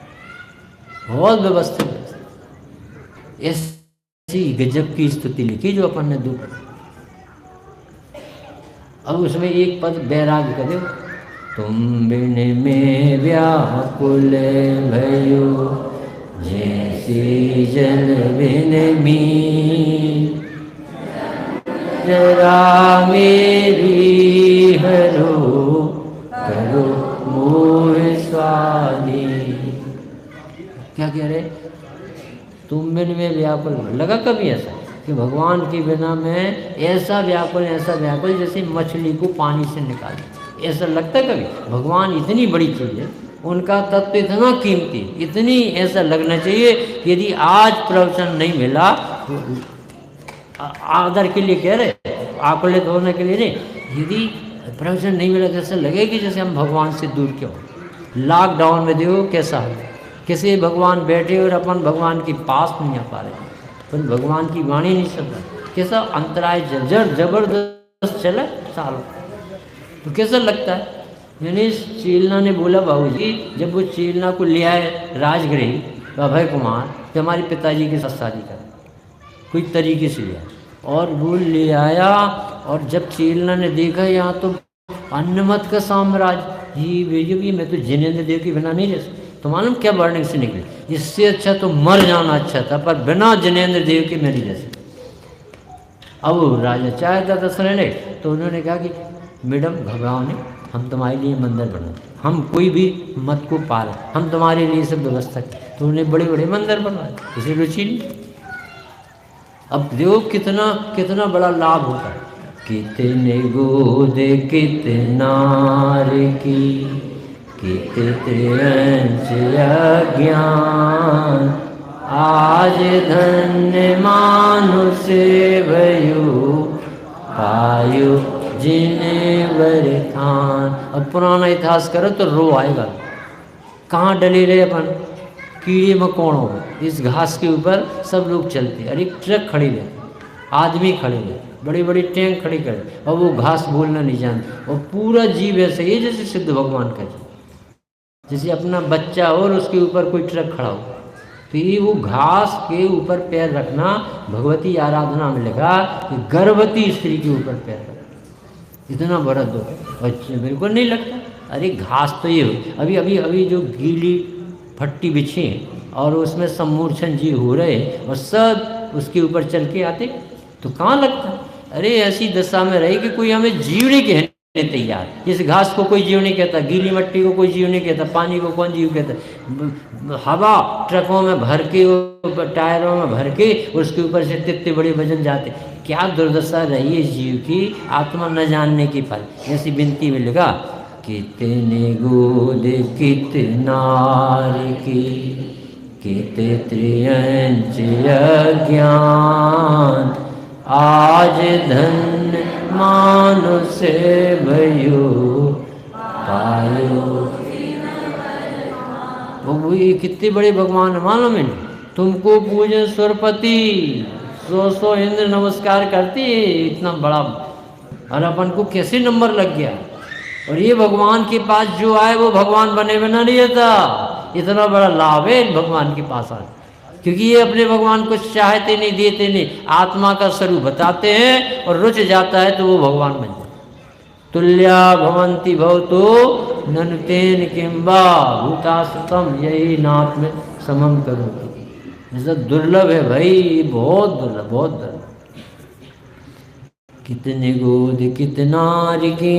बहुत व्यवस्थित। ऐसी गजब की स्तुति लिखी जो अपन ने दो। अब उसमें एक पद बैराग का दो, तुम बिन में व्याकुल भयो जैसे जल बिन मीन, जरा मेरी हरो करो मोह स्वाधीन। क्या कह रहे? तुम बिन में व्याकुल। लगा कभी ऐसा कि भगवान के बिना में ऐसा व्याकुल जैसे मछली को पानी से निकाले, ऐसा लगता कभी? भगवान इतनी बड़ी चीज़ है, उनका तत्व इतना कीमती, इतनी ऐसा लगना चाहिए। यदि आज प्रवचन नहीं मिला तो आदर के लिए कह रहे, आकुलित होने के लिए नहीं, यदि प्रवचन नहीं मिला तो ऐसा लगे कि जैसे हम भगवान से दूर क्यों। लॉकडाउन में देखो कैसा है, किसी भगवान बैठे और अपन भगवान के पास नहीं आ पा रहे, पर भगवान की वाणी नहीं सुन रहा। कैसा अंतराय जबरदस्त चला सालों। तो कैसा लगता है? यानी चेलना ने बोला, बाबूजी जब वो चेलना को ले आए राजगृह अभय कुमार, जो हमारे पिताजी के साथ शादी कर कोई तरीके से लिया, और वो ले आया, और जब चेलना ने देखा यहाँ तो अन्नमत का साम्राज्य, ये भेजो मैं तो जिनेंद्र देव के बिना नहीं रह सकता। तो मालूम क्या वर्णिंग से निकली, इससे अच्छा तो मर जाना अच्छा था, पर बिना जिनेंद्र देव के मैं नहीं रह सकता। अब राजा चाहता था रहने, तो उन्होंने कहा कि मैडम घबराओ नहीं, हम तुम्हारे लिए मंदिर बना, हम कोई भी मत को पाल, हम तुम्हारे लिए सब व्यवस्था की। तो उन्हें बड़े बड़े मंदिर बनवाए, इसे रुचि नहीं। अब देखो कितना कितना बड़ा लाभ होता है। कितने गोद कितनार की, कितने अंश अज्ञान, आज धन्य मानुष भयो पायो जिन वरदान। अब पुराना इतिहास करो तो रो आएगा। कहाँ डले रहे अपन? कीड़े मकोड़ों में, इस घास के ऊपर सब लोग चलते। अरे ट्रक खड़ी रहे, आदमी खड़े रहे, बड़ी बड़ी टैंक खड़ी करे, और वो घास बोलना नहीं जानते। और पूरा जीव ऐसे ही जैसे सिद्ध भगवान का जीव, जैसे अपना बच्चा और उसके ऊपर कोई ट्रक खड़ा हो। तो ये वो घास के ऊपर पैर रखना भगवती आराधना में लगा कि गर्भवती स्त्री के ऊपर पैर रखना, इतना बड़ा दो बच्चे बिल्कुल नहीं लगता। अरे घास तो ये हो, अभी अभी अभी जो गीली फट्टी बिछी है और उसमें सम्मूर्छन जी हो रहे और सब उसके ऊपर चल के आते, तो कहाँ लगता? अरे ऐसी दशा में रही कि कोई हमें जीव नहीं कहने तैयार। इस घास को कोई जीव नहीं कहता, गीली मिट्टी को कोई जीव नहीं कहता, पानी को कौन जीव कहता। हवा ट्रकों में भर के, टायरों में भर के, उसके ऊपर से इतने बड़े वजन जाते। क्या दुर्दशा रही है जीव की, आत्मा न जानने की फल। ऐसी विनती में लगा, कितने गोद कितनार की, कित त्रियंच अज्ञान, आज धन्य मानुष भयो पायो। वो ये कितने बड़े भगवान मालूम है? तुमको पूजे सुरपति, 100 इंद्र नमस्कार करती है, इतना बड़ा, और अपन को कैसे नंबर लग गया। और ये भगवान के पास जो आए वो भगवान बने बिना नहीं रहता। इतना बड़ा लाभ है भगवान के पास आए, क्योंकि ये अपने भगवान को चाहते नहीं, देते नहीं, आत्मा का स्वरूप बताते हैं और रुच जाता है तो वो भगवान बन जाता। तुल्या भवंती भवतो ननुतेन किंबा भूताश्रितम, यही नाथ में समम करो। जैसा दुर्लभ है भाई, बहुत दुर्लभ, बहुत दुर्लभ। कितने गोद कितनार की,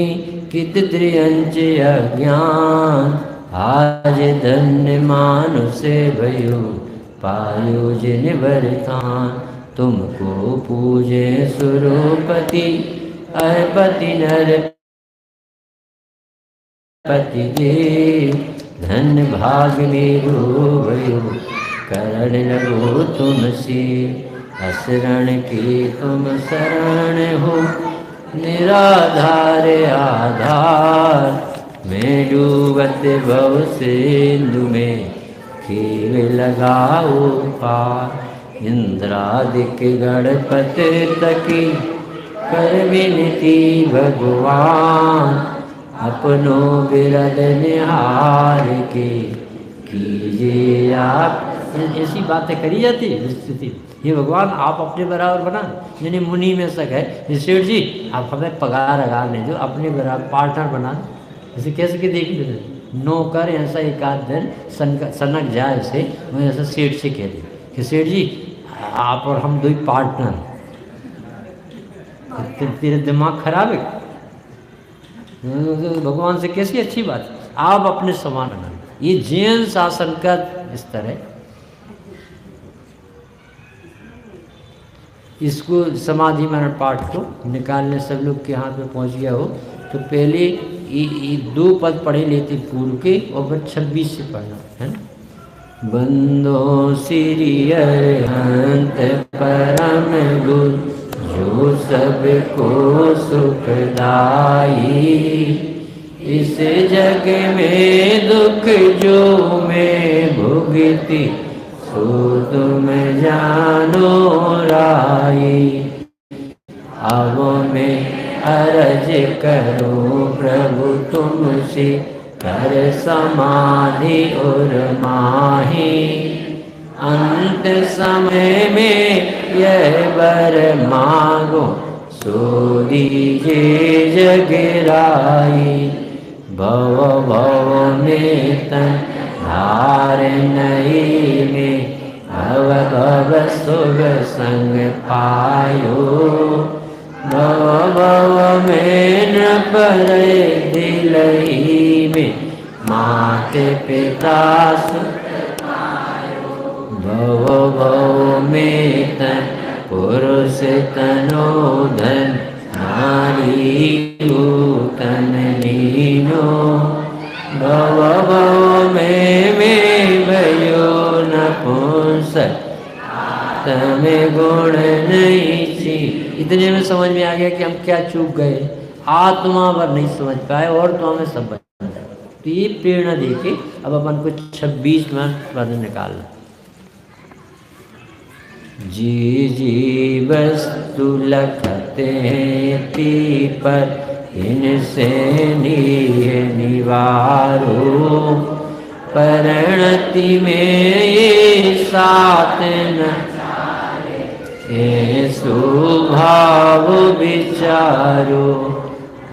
कित त्रियंच अज्ञान, आज धन्य मानुष भयो पायो जिन बरतान। तुमको पूजे सुरोपति, अरपति नर पति देव, धन्य भाग मेरो भयो करण लगो तुमसे। असरण की तुम शरण हो, निराधार आधार, मैं डूबत भव सिंधु में कीव लगाओ पार। इंद्रादिक गणपति तकी कर विनती भगवान, अपनो बिरद निहार के कीजिए आप। ऐसी बातें करी जाती है स्थिति। ये भगवान आप अपने बराबर बना, यानी मुनि में सक है सेठ जी, आप हमें पगार अगार नहीं दो, अपने बराबर पार्टनर बना। जैसे कैसे कि देख लो, नौकर ऐसा एक आध दिन सनक जाए से, मैं ऐसा सेठ से कह दे कि सेठ जी आप और हम दो ही पार्टनर, तेरे दिमाग खराब है। भगवान से कैसी अच्छी बात, आप अपने समान बना। ये जैन शासन का स्तर है। इसको समाधि मरण पाठ को निकालने सब लोग के हाथ में पहुंच गया हो तो पहले ये 2 पद पढ़े लेते पूर्व के, और फिर 26 से पढ़ना है ना। बंदो श्री अरहंत परम गुरु, जो सबको सुखदाई, इस जग में दुख जो मैं भुगती, सो तुम जानो राई। अब मैं अर्ज करूं प्रभु तुमसे, कर समाधि और माही। अंत समय में यह वर मांगो, सो दीजिए जगराई। भव भव में तन धार नहीं में, भव भव शुभ संग पायो। भव भव में न परे दिलही में, माते पिता सुख पायो। भव भव में तन पुरुष तनो धन, नारी तन लीनो। भव भव में भयो नपुंसक, तमें गुण नहीं सी। इतने में समझ में आ गया कि हम क्या चूक गए, आत्मा पर नहीं समझ पाए और तो हमें सब बन जाए। तो ये प्रेरणा देके अब अपन को 26 मिनट बाद निकालना। जी जी वस्तु लखते हैं ती पर, इनसे निवारो। परिणति में ये साथ न ए स्वभाव विचारो।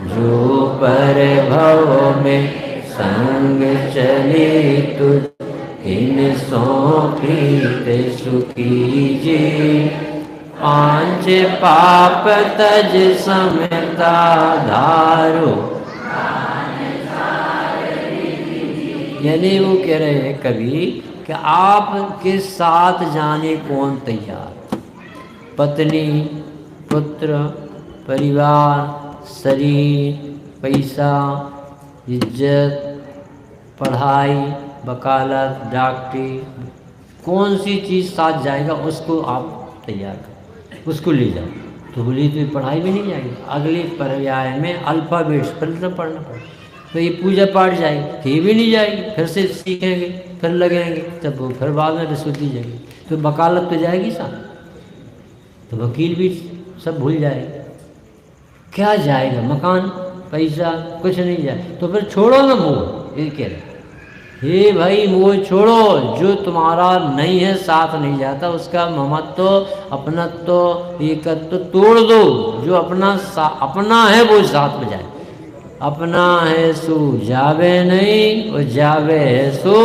जो पर भव में संग चले तुझ, इन सौंपीत सुखीजे। पांच पाप तज समता धारो। यानी वो कह रहे हैं कभी कि आपके साथ जाने कौन तैयार। पत्नी, पुत्र, परिवार, शरीर, पैसा, इज्जत, पढ़ाई, वकालत, डॉक्टरी, कौन सी चीज़ साथ जाएगा उसको आप तैयार करो, उसको ले जाओ। तो बोली तो पढ़ाई भी नहीं जाएगी, अगले पर्याय में अल्फ़ाबेट्स पर तो पढ़ना पड़ेगा। तो ये पूजा पाठ जाएगी, ये भी नहीं जाएगी, फिर से सीखेंगे, फिर लगेंगे, तब वो फिर बाद में रिश्वत दी जाएगी। तो वकालत तो जाएगी साथ, तो वकील भी सब भूल जाएगा। क्या जाएगा, मकान, पैसा, कुछ नहीं जाए। तो फिर छोड़ो ना मोह, ये कह रहे, हे भाई मोह छोड़ो, जो तुम्हारा नहीं है, साथ नहीं जाता, उसका ममत्व, अपनत्व, एकत्व तोड़ दो। जो अपना है वो साथ में जाए। अपना है सो जावे नहीं, और जावे है सो।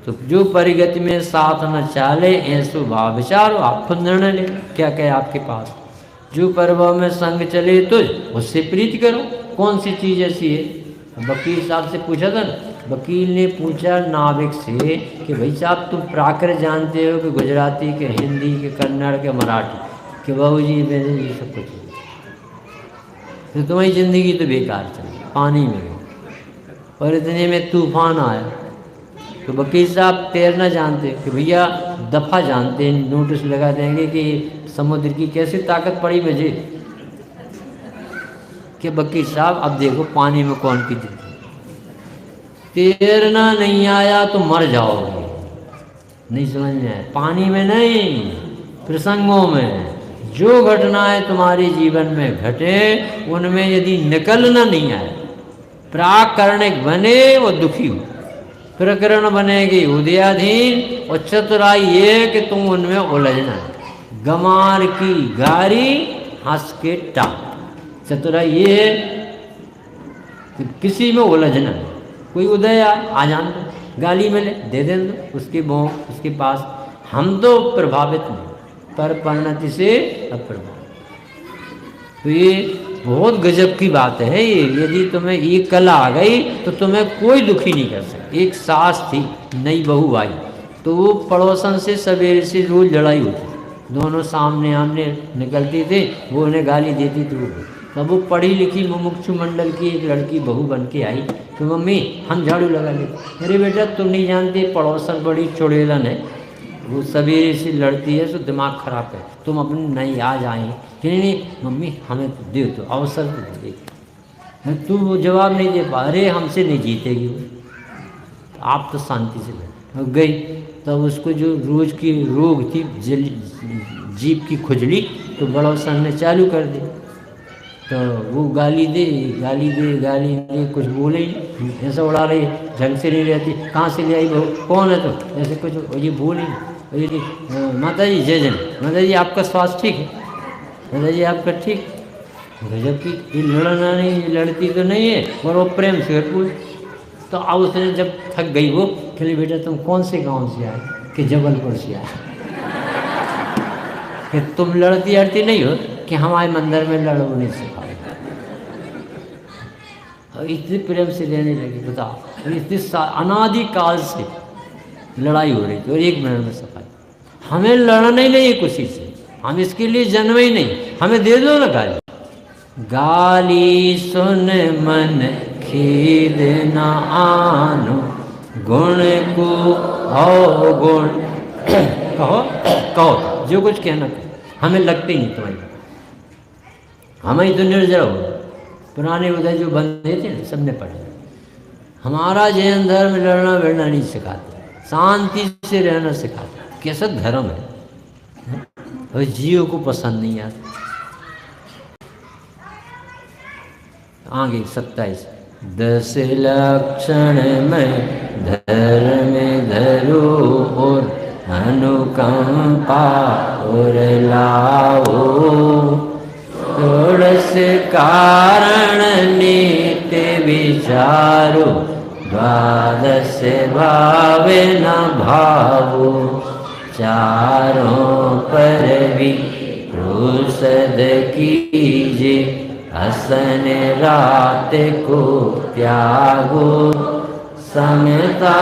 तो जो परिगति में साथ न चाले, ऐसो भाव विचारो। आप खुद निर्णय ले, क्या क्या आपके पास। जो पर्व में संग चले तुझ, उससे प्रीति करो। कौन सी चीज़ ऐसी है। वकील साहब से पूछा था ना, वकील ने पूछा नाविक से कि भाई साहब तुम प्राकृत जानते हो कि गुजराती, के हिंदी, के कन्नड़, के मराठी, कि बहू जी मेरे ये सब कुछ, तो तुम्हारी ज़िंदगी तो बेकार चली, पानी में गई। और इतने में तूफान आया। तो वकील साहब तैरना जानते कि भैया दफ़ा जानते हैं, नोटिस लगा देंगे कि समुद्र की कैसी ताकत पड़ी मुझे, कि वकील साहब अब देखो पानी में कौन की जिंदगी, तैरना नहीं आया तो मर जाओगे। नहीं समझ में आया, पानी में नहीं, प्रसंगों में जो घटनाएं तुम्हारे जीवन में घटे, उनमें यदि निकलना नहीं आए, प्राकरणिक बने वो दुखी हो, प्रकरण बनेगी उदयाधीन, और चतुराई ये कि तुम उनमें उलझना। गमार की गारी, हंस के टाप। चतुराई ये है कि किसी में उलझना। कोई उदय आ जान दो, गाली मिले दे दें दो, उसके मोह उसके पास। हम तो प्रभावित नहीं, पर परिणति से अप्रभावित। तो ये बहुत गजब की बात है ये। यदि तुम्हें एक कला आ गई तो तुम्हें कोई दुखी नहीं कर सकता। एक सास थी, नई बहू आई, तो वो पड़ोसन से सवेरे से रोज लड़ाई होती, दोनों सामने आमने निकलती थी, वो उन्हें गाली देती थी। तब वो पढ़ी लिखी मुमुक्षु मंडल की एक लड़की बहू बन के आई, तो मम्मी हम झाड़ू लगा लेते। अरे बेटा तुम नहीं जानते, पड़ोसन बड़ी चुड़ैलन है, वो सवेरे से लड़ती है, तो दिमाग खराब है, तुम अपनी नहीं आज आए कि नहीं मम्मी हमें तो दे, तो अवसर तो दे। तू वो जवाब नहीं दे पा, अरे हमसे नहीं जीतेगी वो, आप तो शांति से गई। तब उसको जो रोज की रोग थी, जीभ की खुजली, तो पड़ोसन ने चालू कर दी। तो वो गाली दे गाली दे गाली दे, कुछ बोले ही, ऐसा उड़ा रही, ढंग से नहीं रहती, कहाँ से ले आई बहू, कौन है तो, ऐसे कुछ ये बोली। माता जी जय जय, माता जी आपका स्वास्थ्य ठीक है, माता जी आपका ठीक। जबकि ये लड़ना नहीं, ये लड़ती तो नहीं है, और वो प्रेम से पूछ। तो अब उसने जब थक गई वो, खेली बेटा तुम कौन से गांव से आए, कि जबलपुर से आए। कि तुम लड़ती अड़ती नहीं हो, कि हमारे मंदिर में लड़ो नहीं सिखाओ। इतने प्रेम से रहने लगी, बताओ। इतने अनादिकाल से लड़ाई हो रही थी, और एक मिनट में सफाई। हमें लड़ना ही नहीं है किसी से, हम इसके लिए जन्म ही नहीं, हमें दे दो ना गाली। गाली सुन मन खेद न आनो, गुण को हो गुण कहो कहो, जो कुछ कहना कहो, हमें लगते ही नहीं तुम्हारी, हमें तो निर्जर हो। पुराने उदय जो बंधे थे सबने पढ़े। हमारा जैन धर्म लड़ना भिड़ना नहीं सिखाते, शांति से रहना सिखाते। कैसा धर्म है, और जीव को पसंद नहीं आता। आगे 27, 10 लक्षण में धर्म धरो, और अनुकंपा और लाओ, षोडश कारण नित्य विचारो, द्वादश भावे न भावो, चारों पर भी रोषद कीजे, हसन रात को त्यागो, समता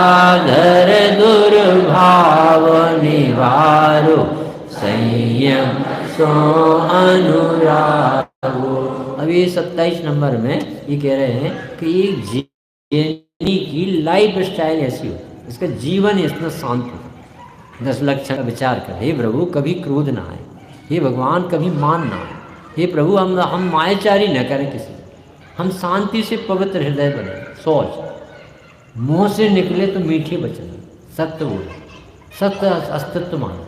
धर दुर्भाव निवारो, संयम सो अनुरागो। अब ये 27 नंबर में ये कह रहे हैं कि एक जैनी की लाइफ स्टाइल ऐसी हो, इसका जीवन इतना शांत हो। 10 लक्षण का विचार कर, हे प्रभु कभी क्रोध ना आए, हे भगवान कभी मान ना आए, हे प्रभु हम मायाचारी न करें किसी, हम शांति से पवित्र हृदय बने, सोच मुँह से निकले तो मीठे वचन, सत्य बोले, सत्य अस्तित्व माने,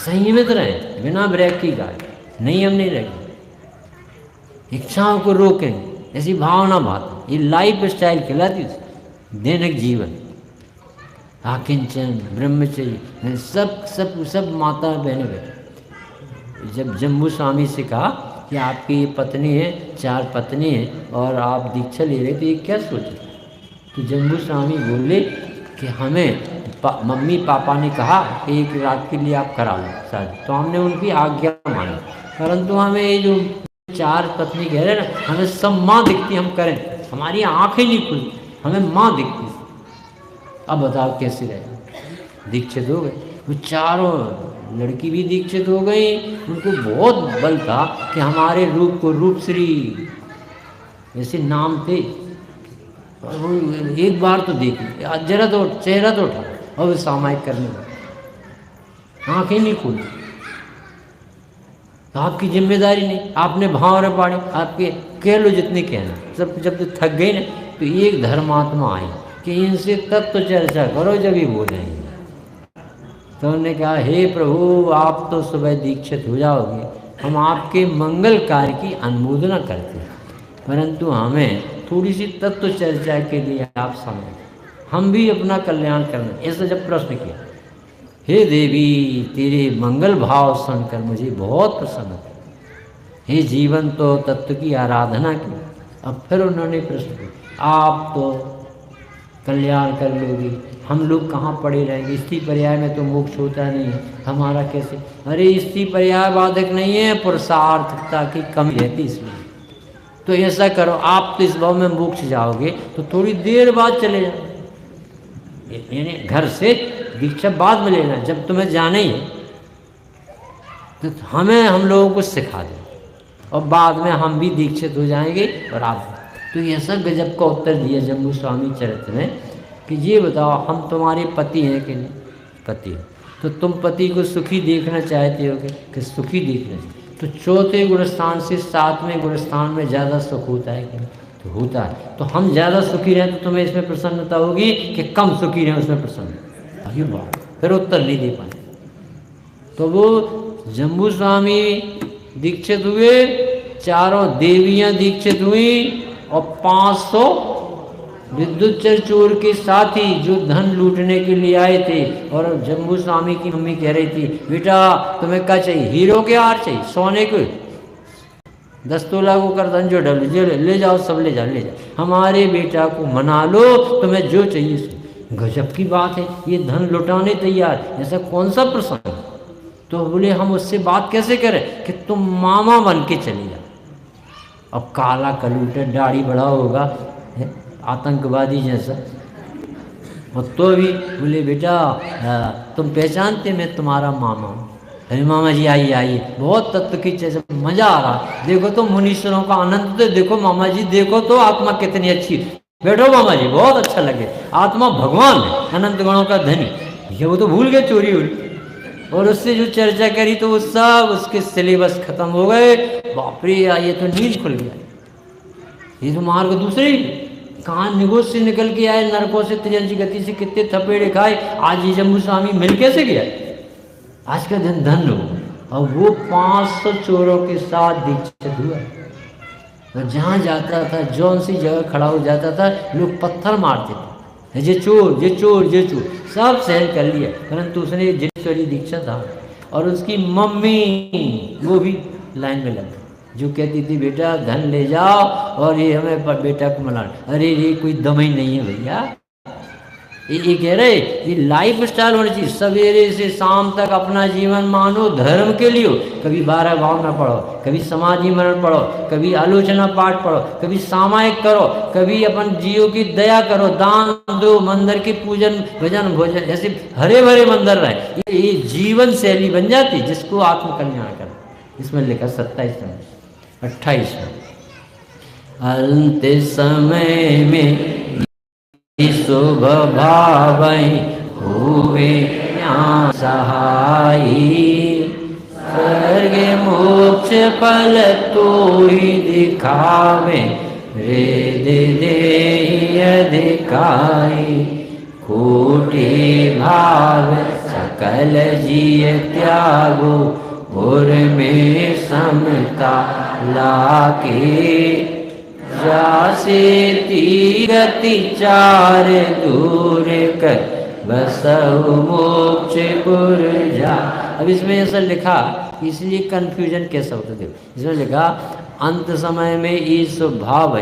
संयमित रहें, बिना ब्रेक की गाड़ी, नियम नहीं रहेगी, इच्छाओं को रोकें, ऐसी भावना बात, ये लाइफ स्टाइल खिलाती है दैनिक जीवन। आकिंचन ब्रह्मचर्य सब सब सब माता बहने बैठे। जब जम्बू स्वामी से कहा कि आपकी ये पत्नी है, 4 पत्नी है और आप दीक्षा ले रहे, तो ये क्या सोचे? तो जम्बू स्वामी बोले कि हमें मम्मी पापा ने कहा कि एक रात के लिए आप करा लो शादी, तो हमने उनकी आज्ञा मानी, परंतु हमें ये जो 4 पत्नी कह रहे ना, हमें सब माँ दिखती, हम करें, हमारी आँखें नहीं खुलती, हमें माँ दिखती। अब बताओ कैसे रहे? दीक्षित हो गए वो चारों, लड़की भी दीक्षित हो गई, उनको बहुत बल था कि हमारे रूप को रूपश्री ऐसे नाम थे, और वो एक बार तो देखी, जरा तो चेहरा तो उठा और सामायिक करने में आँखें नहीं खुली। तो आपकी जिम्मेदारी नहीं, आपने भाव पाड़े, आपके कह लो जितने कहना, सब जब तक थक गई ना, तो एक धर्मात्मा आई कि इनसे तब तो चर्चा करो जब ही बोलेंगे। तो उन्होंने कहा, हे प्रभु आप तो सुबह दीक्षित हो जाओगे, हम आपके मंगल कार्य की अनुमोदना करते हैं, परंतु हमें थोड़ी सी तत्व चर्चा के लिए आप समय, हम भी अपना कल्याण करना। ऐसा जब प्रश्न किया, हे देवी तेरे मंगल भाव सुनकर मुझे बहुत प्रसन्न था, हे जीवन तो तत्व की आराधना की। अब फिर उन्होंने प्रश्न किया, आप तो कल्याण कर लोगे, हम लोग कहाँ पड़े रहेंगे, स्त्री पर्याय में तो मोक्ष होता नहीं है, हमारा कैसे? अरे स्त्री पर्याय बाधक नहीं है, पुरुषार्थता की कमी रहती इसमें। तो ऐसा करो, आप तो इस भाव में मोक्ष जाओगे तो थोड़ी देर बाद चले जाओ, यानी घर से दीक्षा बाद में लेना, जब तुम्हें जाना ही है तो हमें हम लोगों को सिखा दो, और बाद में हम भी दीक्षित हो जाएंगे और आप। तो ऐसा गजब का उत्तर दिया जम्बू स्वामी चरित्र में कि ये बताओ हम तुम्हारे पति हैं कि नहीं? पति हो, तो तुम पति को सुखी देखना चाहते हो कि सुखी देखना चाहिए? तो 4थे गुणस्थान से 7वें गुणस्थान में ज़्यादा सुख होता है कि? तो होता है। तो हम ज़्यादा सुखी रहें तो तुम्हें इसमें प्रसन्नता होगी कि कम सुखी रहें उसमें प्रसन्नता? अरे वाह, फिर उत्तर नहीं दे पाए। तो वो जम्बू स्वामी दीक्षित हुए, 4 देवियाँ दीक्षित हुई, और 500 विद्युत चोर के साथी जो धन लूटने के लिए आए थे। और जम्बू स्वामी की मम्मी कह रही थी, बेटा तुम्हें क्या चाहिए? हीरो के हार चाहिए, सोने के 10 तोला को कर धन जो डल ले जाओ, सब ले जाओ, ले जाओ, हमारे बेटा को मना लो, तुम्हें जो चाहिए। गजब की बात है, ये धन लुटाने तैयार, ऐसा कौन सा प्रसंग? तो बोले हम उससे बात कैसे करें कि तुम मामा बन के चले जाओ। अब काला कलूटर, दाढ़ी बड़ा होगा, आतंकवादी जैसा, और तो भी बोले बेटा तुम पहचानते मैं तुम्हारा मामा हूँ। अरे मामा जी आइए आइए, बहुत तत्व की जैसे मजा आ रहा, देखो तो मुनीश्वरों का आनंद तो देखो मामा जी, देखो तो आत्मा कितनी अच्छी, बैठो मामा जी, बहुत अच्छा लगे, आत्मा भगवान है, अनंत गुणों का धनी। ये वो तो भूल गए चोरी हुई, और उससे जो चर्चा करी तो वो सब उसके सिलेबस खत्म हो गए। बाप रे, ये तो नींद खुल गया, ये तो मार्ग दूसरे कहाँ निगोश से निकल के आए, नरकों से तिरंजी गति से कितने थपेड़े खाए, आज ये जम्बू स्वामी मिल कैसे गया? आज का दिन धन हो। और वो 500 चोरों के साथ दीक्षित हुआ, और जहाँ जाता था, जौन सी जगह खड़ा हो जाता था, लोग पत्थर मारते थे, ये चोर ये चोर ये चोर, सब सहन कर लिया, परंतु उसने जिनेश्वरी दीक्षा था। और उसकी मम्मी वो भी लाइन में लग, जो कहती थी बेटा धन ले जाओ और ये हमें बेटा को मना। अरे ये कोई दम ही नहीं है भैया, ये कह रहे ये लाइफ स्टाइल होनी चाहिए, सवेरे से शाम तक अपना जीवन मानो धर्म के लिए हो। कभी 12 भावना पढ़ो, कभी समाधि मरण पढ़ो, कभी आलोचना पाठ पढ़ो, कभी सामायिक करो, कभी अपन जीव की दया करो, दान दो, मंदिर के पूजन भजन भोजन, ऐसे हरे भरे मंदिर रहे। ये जीवन शैली बन जाती जिसको आत्मकल्याण कर। इसमें लिखा 27 में 28 में, अंत समय में शुभ भावई हुए यहाँ सहाई। स्वर्ग मोक्ष फल तो ही दिखावे हृदय देहि अधिकाई। कोटि भाव सकल जिय त्यागो गुर में समता लाके। जासे तीरति चार दूर कर बसहु मोक्ष पुर जा। अब इसमें ऐसा लिखा, इसलिए कंफ्यूजन कैसा होता है। इसमें लिखा अंत समय में ई स्वभाव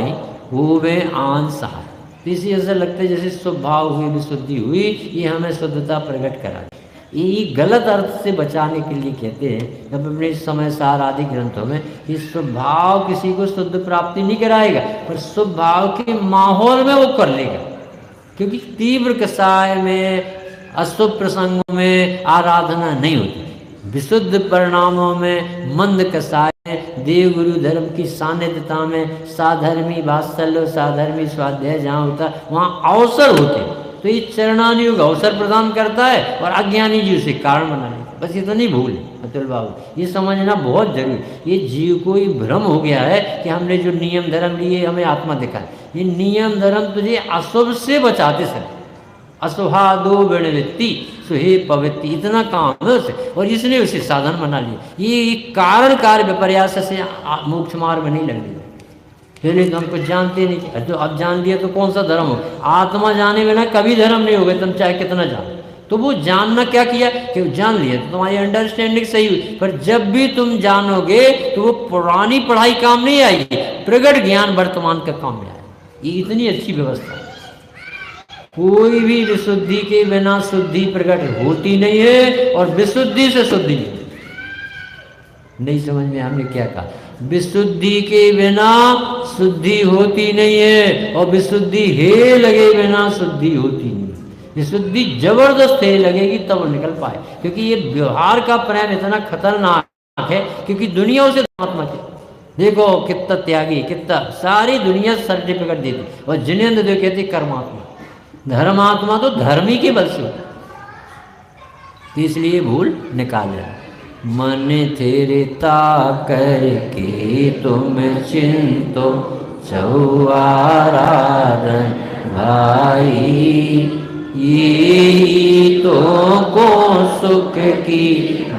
हुए आन सहाय। तो इसी ऐसा लगता है जैसे स्वभाव हुई विशुद्धि हुई, ये हमें शुद्धता प्रकट करा। ये गलत अर्थ से बचाने के लिए कहते हैं जब अपने समय सार आदि ग्रंथों में, ये स्वभाव किसी को शुद्ध प्राप्ति नहीं कराएगा, पर स्वभाव के माहौल में वो कर लेगा। क्योंकि तीव्र कसाय में, अशुभ प्रसंगों में आराधना नहीं होती। विशुद्ध परिणामों में, मंद कसाय में, देव गुरु धर्म की सानिध्यता में, साधर्मी वात्सल्य, साधर्मी स्वाध्याय जहाँ होता है वहाँ अवसर होते हैं। तो ये चरणानुयोग अवसर प्रदान करता है और अज्ञानी जी उसे कारण बना लेता है। बस ये तो नहीं भूल अतुल बाबू, ये समझना बहुत जरूरी। ये जीव को ही भ्रम हो गया है कि हमने जो नियम धर्म लिए हमें आत्मा दिखा। ये नियम धर्म तुझे अशुभ से बचाते सर। अशुभादो विणवित्ति सुहे पवित्ति, इतना काम है उसे, और इसने उसे साधन बना लिया। ये कारण कार्य विपर्यास से मोक्ष मार्ग में नहीं लगने। पहले तो हमको जानते नहीं, तो अब जान लिया तो कौन सा धर्म हो। आत्मा जाने बिना कभी धर्म नहीं होगा, तुम चाहे कितना जानो। तो वो जानना क्या किया कि जान लिया तो तुम्हारी अंडरस्टैंडिंग सही हुई। पर जब भी तुम जानोगे तो वो पुरानी पढ़ाई काम नहीं आएगी, प्रगट ज्ञान वर्तमान का काम में आएगा। ये इतनी अच्छी व्यवस्था है। कोई भी विशुद्धि के बिना शुद्धि प्रकट होती नहीं है, और विशुद्धि से शुद्धि नहीं समझ में हमने क्या कहा। विशुद्धि के बिना शुद्धि होती नहीं है, और विशुद्धि हे लगे बिना शुद्धि होती नहीं। विशुद्धि जबरदस्त हे लगेगी तब निकल पाए, क्योंकि ये व्यवहार का प्रेम इतना खतरनाक है। क्योंकि दुनिया उसे आत्मा के देखो कितना त्यागी, कितना सारी दुनिया सर्टिफिकेट देती, और जिनेंद्र देव कहती कर्मात्मा, धर्मात्मा तो धर्मी के बल से होता। तो इसलिए भूल निकाल रहा। मन थिरता करके तुम चिंतो चौआराधन भाई। ये तो को सुख की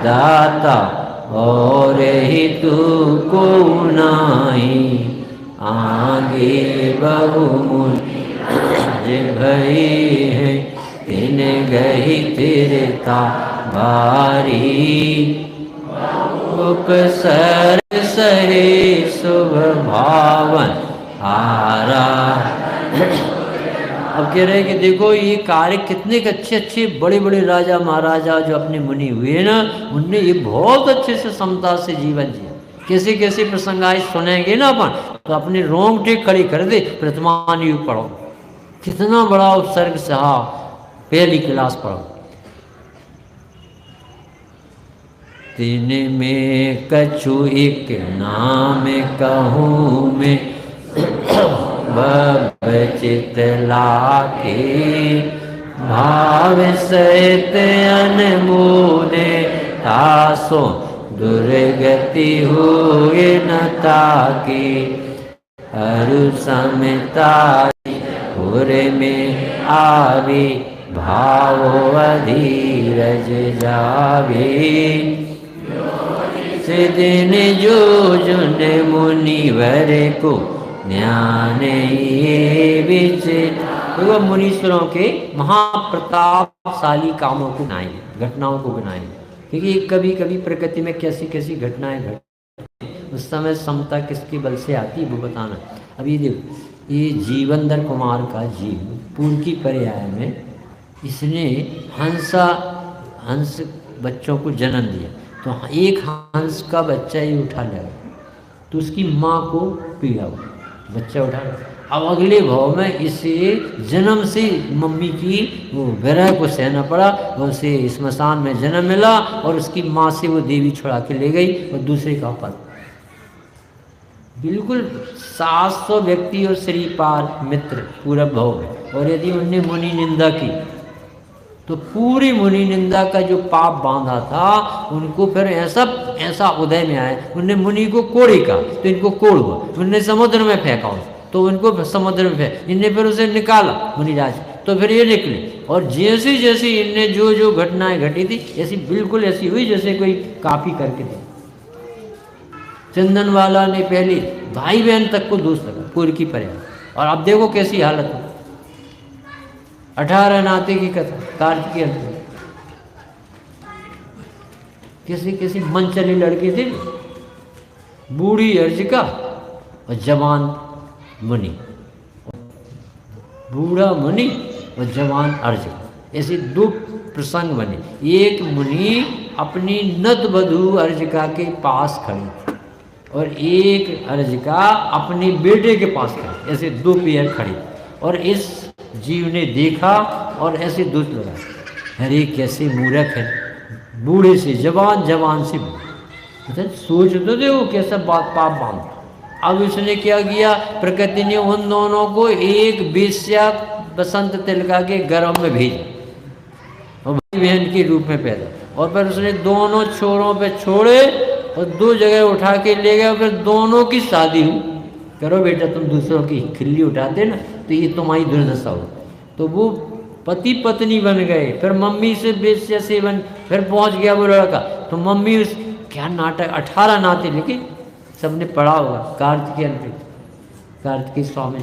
दाता और ही तू को नाई। आगे बहुमुन भई है इन गही तिरता भारी। उपसर सहे शुभ भावन हारा। अब कह रहे हैं कि देखो ये कार्य कितने अच्छे अच्छे बड़े बड़े राजा महाराजा जो अपने मुनि हुए ना, उनने ये बहुत अच्छे से समता से जीवन जिया। कैसे कैसे प्रसंग आज सुनेंगे ना अपन, तो अपने रोंगटे खड़ी कर दे। वर्तमान युग पढ़ो, कितना बड़ा उपसर्ग सहा, पहली क्लास पढ़ो। तीन में कछु एक नाम कहूँ में चित लाके। भाव सहित अनमोने तासो दुर्गति हुए न ताकी। अरु समता में आवे भाव अधीरज जावे। से दिन जो जुन मुनिवर को ज्ञान ये विचित। तो मुनीश्वरों के महाप्रतापशाली कामों को गिनाएंगे, घटनाओं को गिनाएंगे, क्योंकि कभी कभी प्रकृति में कैसी कैसी घटनाएं घटती, उस समय समता किसके बल से आती है वो बताना। अभी देखो, ये जीवनधर कुमार का जीव पूर्व की पर्याय में इसने हंस बच्चों को जन्म दिया। तो एक हंस का बच्चा ही उठा लिया, तो उसकी माँ को पीड़ा हुआ, बच्चा उठा। अब अगले भाव में इसे जन्म से मम्मी की वो विरह को सहना पड़ा, और उसे स्मशान में जन्म मिला, और उसकी माँ से वो देवी छुड़ा के ले गई और दूसरे का पद। बिल्कुल 700 व्यक्ति और श्रीपाल मित्र पूरा भाव है। और यदि उनने मुनि निंदा की तो पूरी मुनि निंदा का जो पाप बांधा था उनको फिर ऐसा ऐसा उदय में आए। उनने मुनि को कोड़ी का तो इनको कोड़ हुआ, उनने समुद्र में फेंका तो उनको समुद्र में फेंक, इनने फिर उसे निकाला मुनिराज तो फिर ये निकले। और जैसी जैसी इनने जो जो घटनाएं घटी थी ऐसी बिल्कुल ऐसी हुई जैसे कोई कॉपी करके दी। चंदन वाला ने पहले भाई बहन तक को दोष लगा पूरी की पर्याय, और अब देखो कैसी हालत है। 18 नाते की कथा कार्तिकेय अंत किसी किसी मन चली लड़की थी, बूढ़ी अर्जिका और जवान मुनि, बूढ़ा मुनि और जवान अर्जिका, ऐसे दो प्रसंग बने। एक मुनि अपनी नत वधू अर्जिका के पास खड़ी थी और एक अर्जिका अपने बेटे के पास खड़ी, ऐसे दो पेयर खड़ी। और इस जीव ने देखा और ऐसे दोष लगा, अरे कैसे मूर्ख है, बूढ़े से जवान, जवान से बूढ़ा। सोच तो देखो कैसा बात पाप बांध। अब उसने क्या किया, प्रकृति ने उन दोनों को एक वेश्या बसंत तिलका के गर्भ में भेजा और भाई बहन के रूप में पैदा, और फिर उसने दोनों छोरों पे छोड़े और दो जगह उठा के ले गया। फिर दोनों की शादी हुई। करो बेटा, तुम दूसरों की खिल्ली उठाते ना तो ये तुम्हारी दुर्दशा हो। तो वो पति पत्नी बन गए। फिर मम्मी से वेश्या से बन, फिर पहुंच गया वो लड़का तो मम्मी उस क्या नाटक 18 नाते लिखे सबने पढ़ा होगा कार्तिकेय कार्तिकेय स्वामी।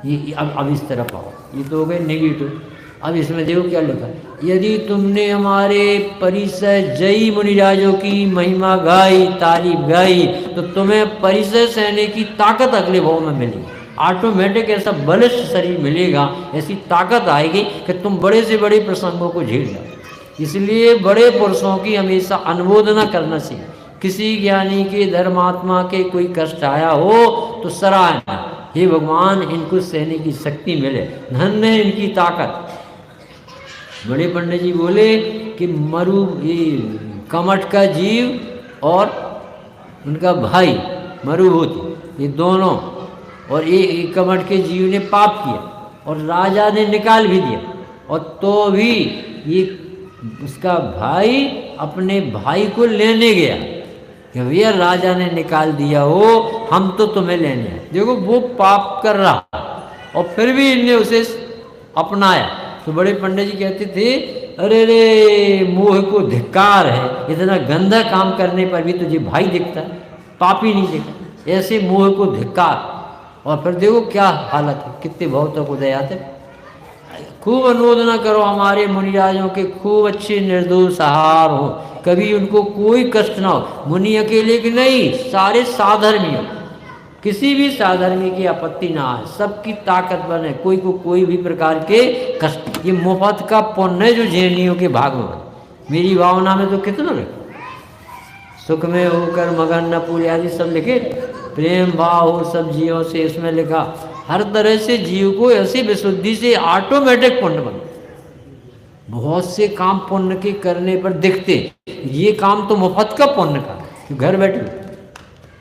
ये अब इस तरफ आओ, ये तो हो गए नेगेटिव। अब इसमें देखो क्या लिखा, यदि तुमने हमारे परिसय जयी मुनिराजों की महिमा गाई, तारीफ गाई, तो तुम्हें परिसय सहने की ताकत अगले भाव में मिलेगी। ऑटोमेटिक ऐसा बलिष्ठ शरीर मिलेगा, ऐसी ताकत आएगी कि तुम बड़े से बड़े प्रसंगों को झेल जाओ। इसलिए बड़े पुरुषों की हमेशा अनुमोदना करना चाहिए। किसी ज्ञानी के धर्मात्मा के कोई कष्ट आया हो तो सराहना, हे भगवान इनको सहने की शक्ति मिले, धन्य है इनकी ताकत। बड़े पंडित जी बोले कि मरु ये कमठ का जीव और उनका भाई मरुभूति, ये दोनों, और ये कमठ के जीव ने पाप किया और राजा ने निकाल भी दिया, और तो भी ये उसका भाई अपने भाई को लेने गया कि भैया राजा ने निकाल दिया हो, हम तो तुम्हें लेने आए। देखो वो पाप कर रहा और फिर भी इनने उसे अपनाया। तो बड़े पंडित जी कहते थे, अरे रे मोह को धिक्कार है, इतना गंदा काम करने पर भी तुझे भाई दिखता है, पापी नहीं दिखता, ऐसे मोह को धिक्कार। और फिर देखो क्या हालत है, कितने भाव तक उदय आते। खूब अनुमोदना करो हमारे मुनिराजों के, खूब अच्छे निर्दोष आहार हो, कभी उनको कोई कष्ट ना हो। मुनि अकेले की नहीं, सारे साधर्मी हो, किसी भी साधर्मी की आपत्ति ना आए, सबकी ताकत बने, कोई को कोई भी प्रकार के कष्ट। ये मुफ्त का पुण्य है जो जैनियों के भाग में बने। मेरी भावना में तो कितना लिखे, सुख में होकर मगन न पूरे आदि सब लिखे, प्रेम भाव हो सब जीवों से, इसमें लिखा हर तरह से जीव को ऐसी विशुद्धि से ऑटोमेटिक पुण्य बने। बहुत से काम पुण्य के करने पर दिखते, ये काम तो मुफ्त का पुण्य का, घर बैठे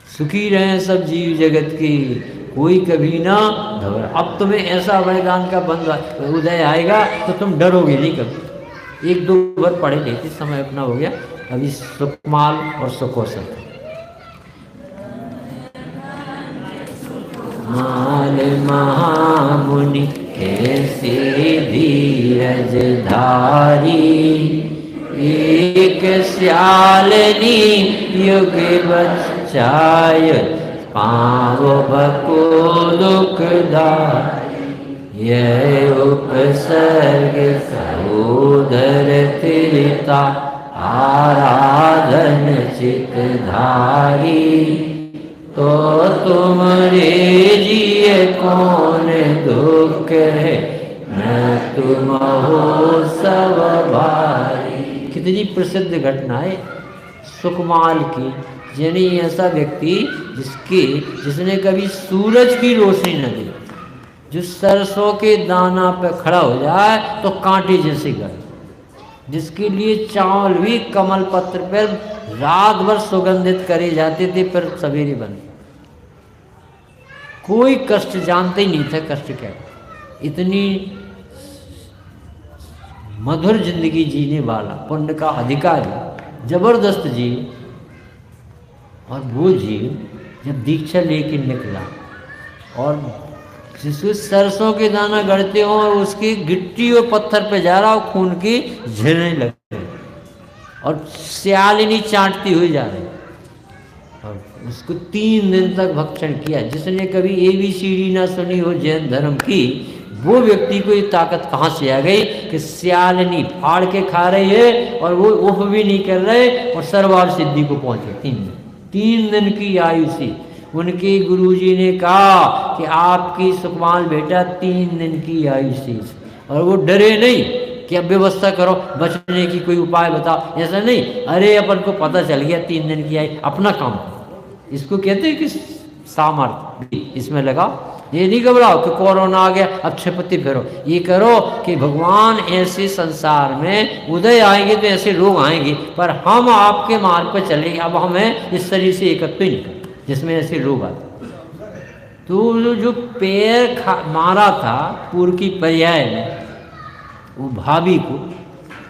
सुखी रहें सब जीव जगत की, कोई कभी ना घबरा। अब तुम्हें ऐसा वरदान का बंद उदय आएगा तो तुम डरोगे नहीं कभी। एक दो बार पढ़े लेते, समय अपना हो गया, अभी सुकमाल और सुकौशल। माल महामुनि कैसे धीरज धारी, एक श्यालनी युग बच्चाय, पाव बको दुखदाई, यह उपसर्ग सहोदर तिरता, आराधन चितधारी, तो तुमरे जिए कौन दुख है, न तुम हो सब भारी। कितनी प्रसिद्ध घटना है सुकमाल की। यानी ऐसा व्यक्ति जिसने कभी सूरज की रोशनी न दी, जो सरसों के दाना पर खड़ा हो जाए तो कांटे जैसे गए, जिसके लिए चावल भी कमल पत्र पर रात भर सुगंधित करे जाते थे पर सवेरे बने। कोई कष्ट जानते ही नहीं था, कष्ट क्या। इतनी मधुर जिंदगी जीने वाला, पुण्य का अधिकारी, जबरदस्त जीव, और वो जीव जब दीक्षा लेके निकला और जिसको सरसों के दाना गड़ते हो और उसकी गिट्टी और पत्थर पे जा रहा हो, खून की झिलने लगे और स्यालिनी चाटती हुई जा रही, और उसको 3 दिन तक भक्षण किया। जिसने कभी ABCD ना सुनी हो जैन धर्म की, वो व्यक्ति को ये ताकत कहाँ से आ गई कि स्यालिनी फाड़ के खा रही है और वो उफ भी नहीं कर रहे और सर्वार सिद्धि को पहुंचे। 3 दिन की आयु से उनके गुरुजी ने कहा कि आपकी सुकमाल बेटा 3 दिन की आयु से, और वो डरे नहीं कि अब व्यवस्था करो, बचने की कोई उपाय बताओ, ऐसा नहीं। अरे अपन को पता चल गया 3 दिन की आयु, अपना काम करो। इसको कहते हैं कि सामर्थ्य इसमें लगाओ। ये नहीं घबराओ कि कोरोना आ गया अब छपत्ती फेरो, ये करो कि भगवान ऐसे संसार में उदय आएंगे तो ऐसे लोग आएंगे, पर हम आपके मार्ग पर चलेंगे। अब हमें इस शरीर से एकत्र ही नहीं करते जिसमें ऐसे लोग आते। तो जो पैर मारा था पूर्व की पर्याय में, वो भाभी को,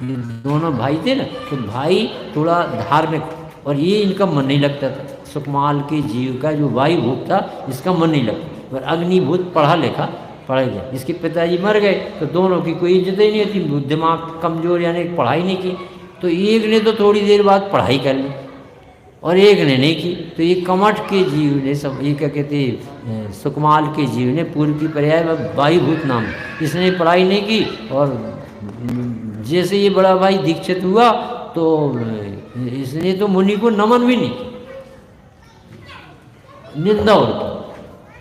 ये दोनों भाई थे ना, तो भाई थोड़ा धार्मिक, और ये इनका मन नहीं लगता था। सुकमाल के जीव का जो वायु भूत था, इसका मन नहीं लगता। पर अग्निभूत पढ़ा लिखा पढ़ गया, इसके पिताजी मर गए तो दोनों की कोई इज्जत ही नहीं थी, दिमाग कमजोर, यानी पढ़ाई नहीं की। तो एक ने तो थोड़ी देर बाद पढ़ाई कर ली और एक ने नहीं की। तो ये कमठ के जीव ने सब, ये क्या कहते सुकमाल के जीव ने, पूर्व की पर्याय में वायुभूत नाम, इसने पढ़ाई नहीं की। और जैसे ये बड़ा भाई दीक्षित हुआ तो इसने तो मुनि को नमन भी नहीं किया, निंदा और की।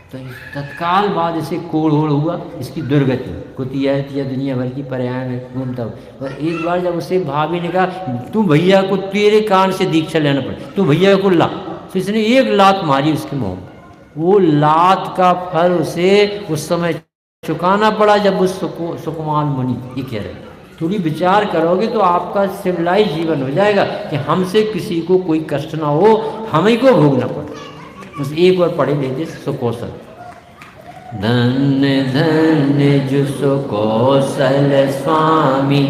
तो तत्काल बाद इसे कोढ़ हुआ, इसकी दुर्गति, कुतिया दुनिया भर की पर्याय में घूमता हूँ। और एक बार जब उसे भाभी ने कहा तू भैया को, तेरे कान से दीक्षा लेना पड़े, तू भैया को ला, तो इसने एक लात मारी उसके मुंह में। वो लात का फल उसे उस समय चुकाना पड़ा जब उस सुकुमार मुनि ये कह रहे। थोड़ी विचार करोगे तो आपका सिविलाइज जीवन हो जाएगा कि हमसे किसी को कोई कष्ट ना हो, हमें को भोगना पड़े। बस एक बार पढ़े लीजिए सुकौशल। धन्य धन्य जो सुकौशल स्वामी,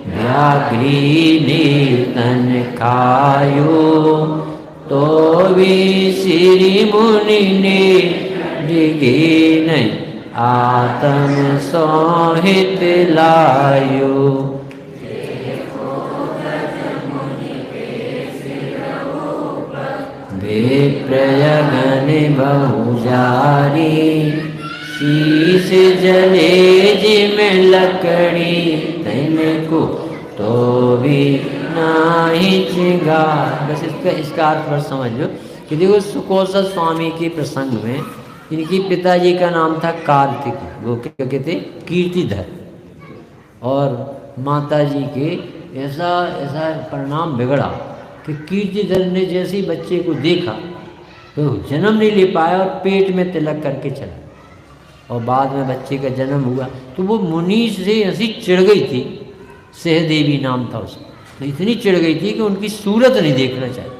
व्याघ्री निर्तन खायो, तो भी श्री मुनि ने डिगे नहीं आत्म सोहित लायो। विप्रयगन बहुजारी, शीश जले जिम लकड़ी, तैनको तो भी नाही चिंगार। बस इसका अर्थ पर समझ लो कि देखो सुकौशल स्वामी के प्रसंग में इनकी पिताजी का नाम था कार्तिक, वो क्या कहते कीर्तिधर, और माताजी के ऐसा परिणाम बिगड़ा कि कीर्तिधर ने जैसे ही बच्चे को देखा तो जन्म नहीं ले पाया और पेट में तिलक करके चला, और बाद में बच्चे का जन्म हुआ तो वो मुनि से ऐसी चिढ़ गई थी, सहदेवी नाम था उसका, तो इतनी चिढ़ गई थी कि उनकी सूरत नहीं देखना चाहिए।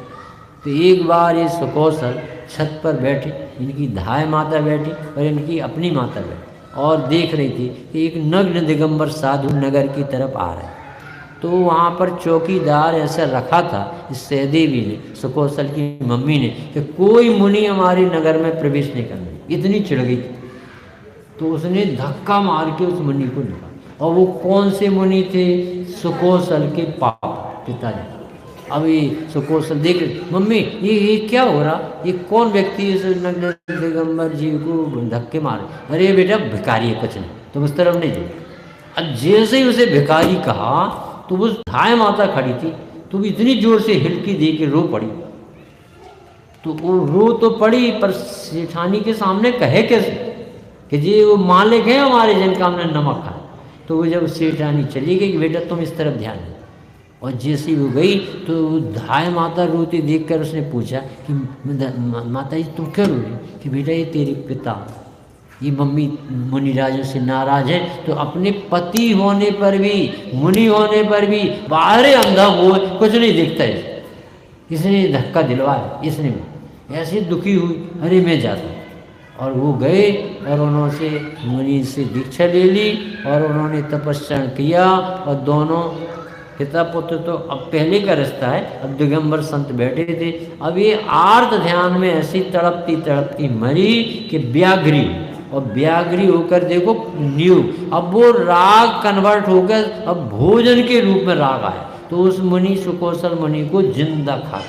तो एक बार ये सुकौशल छत पर बैठे, इनकी धाय माता बैठी और इनकी अपनी माता बैठी, और देख रही थी कि एक नग्न दिगंबर साधु नगर की तरफ आ रहा है। तो वहाँ पर चौकीदार ऐसा रखा था इस सहदेवी ने, सुकौशल की मम्मी ने, कि कोई मुनि हमारे नगर में प्रवेश नहीं करना। इतनी चिढ़ गई थी तो उसने धक्का मार के उस मुनि को निकाला। और वो कौन से मुनि थे? सुकौशल के पापा, पिताजी। अब ये सुकौशल देख मम्मी ये क्या हो रहा, ये कौन व्यक्ति इस नग्न दिगंबर जी को धक्के मारे? अरे बेटा भिखारी है, कुछ नहीं, तुम उस तरफ नहीं जाओ। अब जैसे ही उसे भिखारी कहा तो वो धाय माता खड़ी थी, तो वो इतनी जोर से हिलकी दे के रो पड़ी। तो वो रो तो पड़ी पर सेठानी के सामने कहे कैसे कि जी वो मालिक है हमारे जिनका हमने नमक खाया। तो वो जब सेठानी चली गई, बेटा तुम इस तरफ ध्यान दो, और जैसे वो गई तो धाय माता रोती देखकर उसने पूछा कि माता जी तुम क्यों रो रही? कि बेटा ये तेरे पिता, ये मम्मी मुनिराजों से नाराज है, तो अपने पति होने पर भी, मुनि होने पर भी बाहर अंधा वो कुछ नहीं दिखता है, इसने धक्का दिलवाया, इसने ऐसे दुखी हुई। अरे मैं जाता हूँ। और वो गए और उन्होंने मुनि से दीक्षा ले ली और उन्होंने तपस्या किया और दोनों पिता पुत्र तो अब पहले का रिश्ता है। अब दिगंबर संत बैठे थे। अब ये आर्त ध्यान में ऐसी तड़पती तड़पती मरी कि व्याघ्री, और व्याघ्री होकर देखो न्यू, अब वो राग कन्वर्ट होकर अब भोजन के रूप में राग आया। तो उस मुनि सुकौशल मुनि को जिंदा खा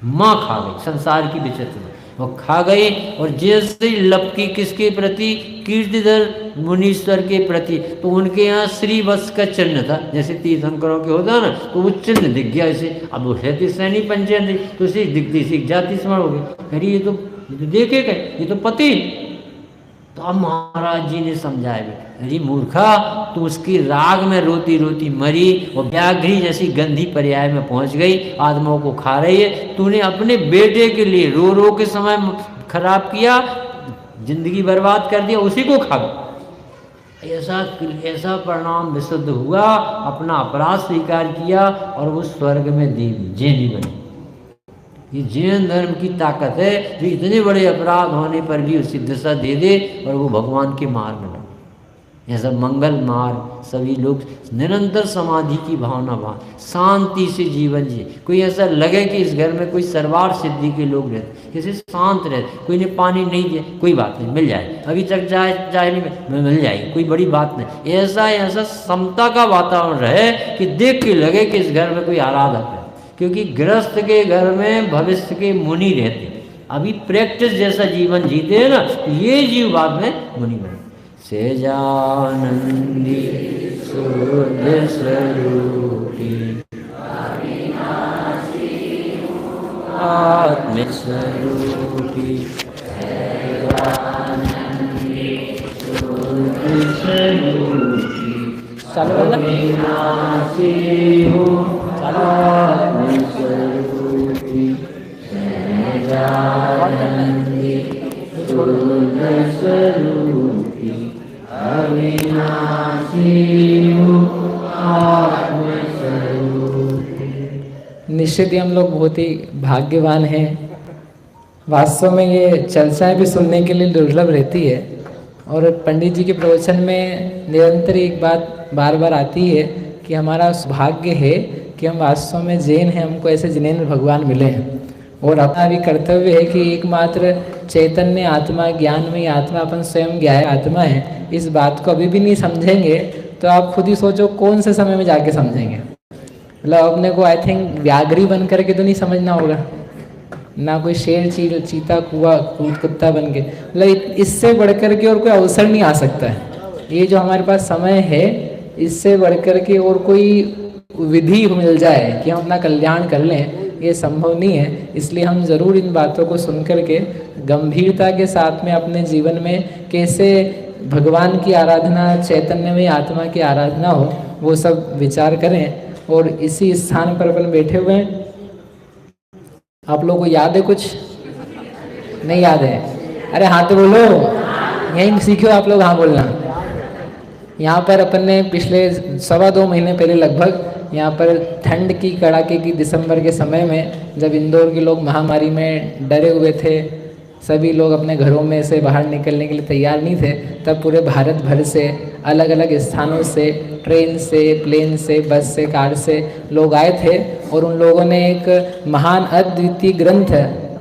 माँ खा गई, संसार की विचित्र वो खा गई। और जैसे लपकी किसके प्रति, कीर्तिधर मुनीश्वर के प्रति, तो उनके यहाँ श्रीवत्स का चिन्ह था, जैसे तीर्थंकरों के होता है ना, तो वो चिन्ह दिख गया इसे। अब वो है सैनी पंचायत, तो इसे दिखती सी जाति स्मरण हो गई। अरे ये तो देखे गए, ये तो पति। तो अब महाराज जी ने समझाया, अरे मूर्खा, तू उसकी राग में रोती रोती मरी और व्याघ्री जैसी गंधी पर्याय में पहुंच गई, आत्माओं को खा रही है। तूने अपने बेटे के लिए रो रो के समय खराब किया, जिंदगी बर्बाद कर दिया, उसी को खा गया। ऐसा परिणाम विशुद्ध हुआ, अपना अपराध स्वीकार किया और वो स्वर्ग में देवी जैनी बनी। ये जैन धर्म की ताकत है, जो इतने बड़े अपराध होने पर भी उसी दिशा दे दे और वो भगवान के मार्ग में लगे। ऐसा मंगल मार्ग, सभी लोग निरंतर समाधि की भावना भाव, शांति से जीवन जिए। कोई ऐसा लगे कि इस घर में कोई सरवार सिद्धि के लोग रहते, किसी शांत रहते, कोई ने पानी नहीं दिया, कोई बात नहीं, मिल जाए, अभी तक चाहे नहीं मिल जाएगी, कोई बड़ी बात नहीं। ऐसा समता का वातावरण रहे कि देख के लगे कि इस घर में कोई आराधक है। क्योंकि गृहस्थ के घर में भविष्य के मुनि रहते, अभी प्रैक्टिस जैसा जीवन जीते हैं ना, तो ये जीव बाद में मुनि बने। सेजानंदी शुद्ध स्वरूपी आत्म स्वरूपी, सेजानंदी शुद्ध स्वरूपी, अविनाशी हूँ आत्मस्वरूपी, सहजानंदी शुद्ध स्वरूपी, अविनाशी हूँ आत्मस्वरूपी। निश्चित ही हम लोग बहुत ही भाग्यवान हैं। वास्तव में ये चर्चाएं भी सुनने के लिए दुर्लभ रहती है, और पंडित जी के प्रवचन में निरंतर एक बात बार बार आती है कि हमारा सौभाग्य है कि हम वास्तव में जैन हैं, हमको ऐसे जिनेंद्र भगवान मिले हैं। और अपना भी कर्तव्य है कि एकमात्र चैतन्य आत्मा, ज्ञानमयी आत्मा, अपन स्वयं ज्ञाय आत्मा है। इस बात को अभी भी नहीं समझेंगे तो आप खुद ही सोचो कौन से समय में जाके समझेंगे। मतलब अपने को आई थिंक व्याघ्री बन करके तो नहीं समझना होगा, ना कोई शेर चीता कुत्ता बन के, मतलब इससे बढ़कर के और कोई अवसर नहीं आ सकता है। ये जो हमारे पास समय है, इससे बढ़कर के और कोई विधि मिल जाए कि हम अपना कल्याण कर लें, ये संभव नहीं है। इसलिए हम ज़रूर इन बातों को सुन करके गंभीरता के साथ में अपने जीवन में कैसे भगवान की आराधना, चैतन्य में आत्मा की आराधना हो, वो सब विचार करें। और इसी स्थान पर अपन बैठे हुए हैं। आप लोगों को याद है कुछ? नहीं याद है? अरे हाँ तो बोलो, यहीं सीखो आप लोग हाँ बोलना। यहाँ पर अपन ने पिछले 1.25 महीने पहले लगभग यहाँ पर ठंड की कड़ाके की दिसंबर के समय में, जब इंदौर के लोग महामारी में डरे हुए थे, सभी लोग अपने घरों में से बाहर निकलने के लिए तैयार नहीं थे, तब पूरे भारत भर से अलग अलग स्थानों से, ट्रेन से, प्लेन से, बस से, कार से लोग आए थे। और उन लोगों ने एक महान अद्वितीय ग्रंथ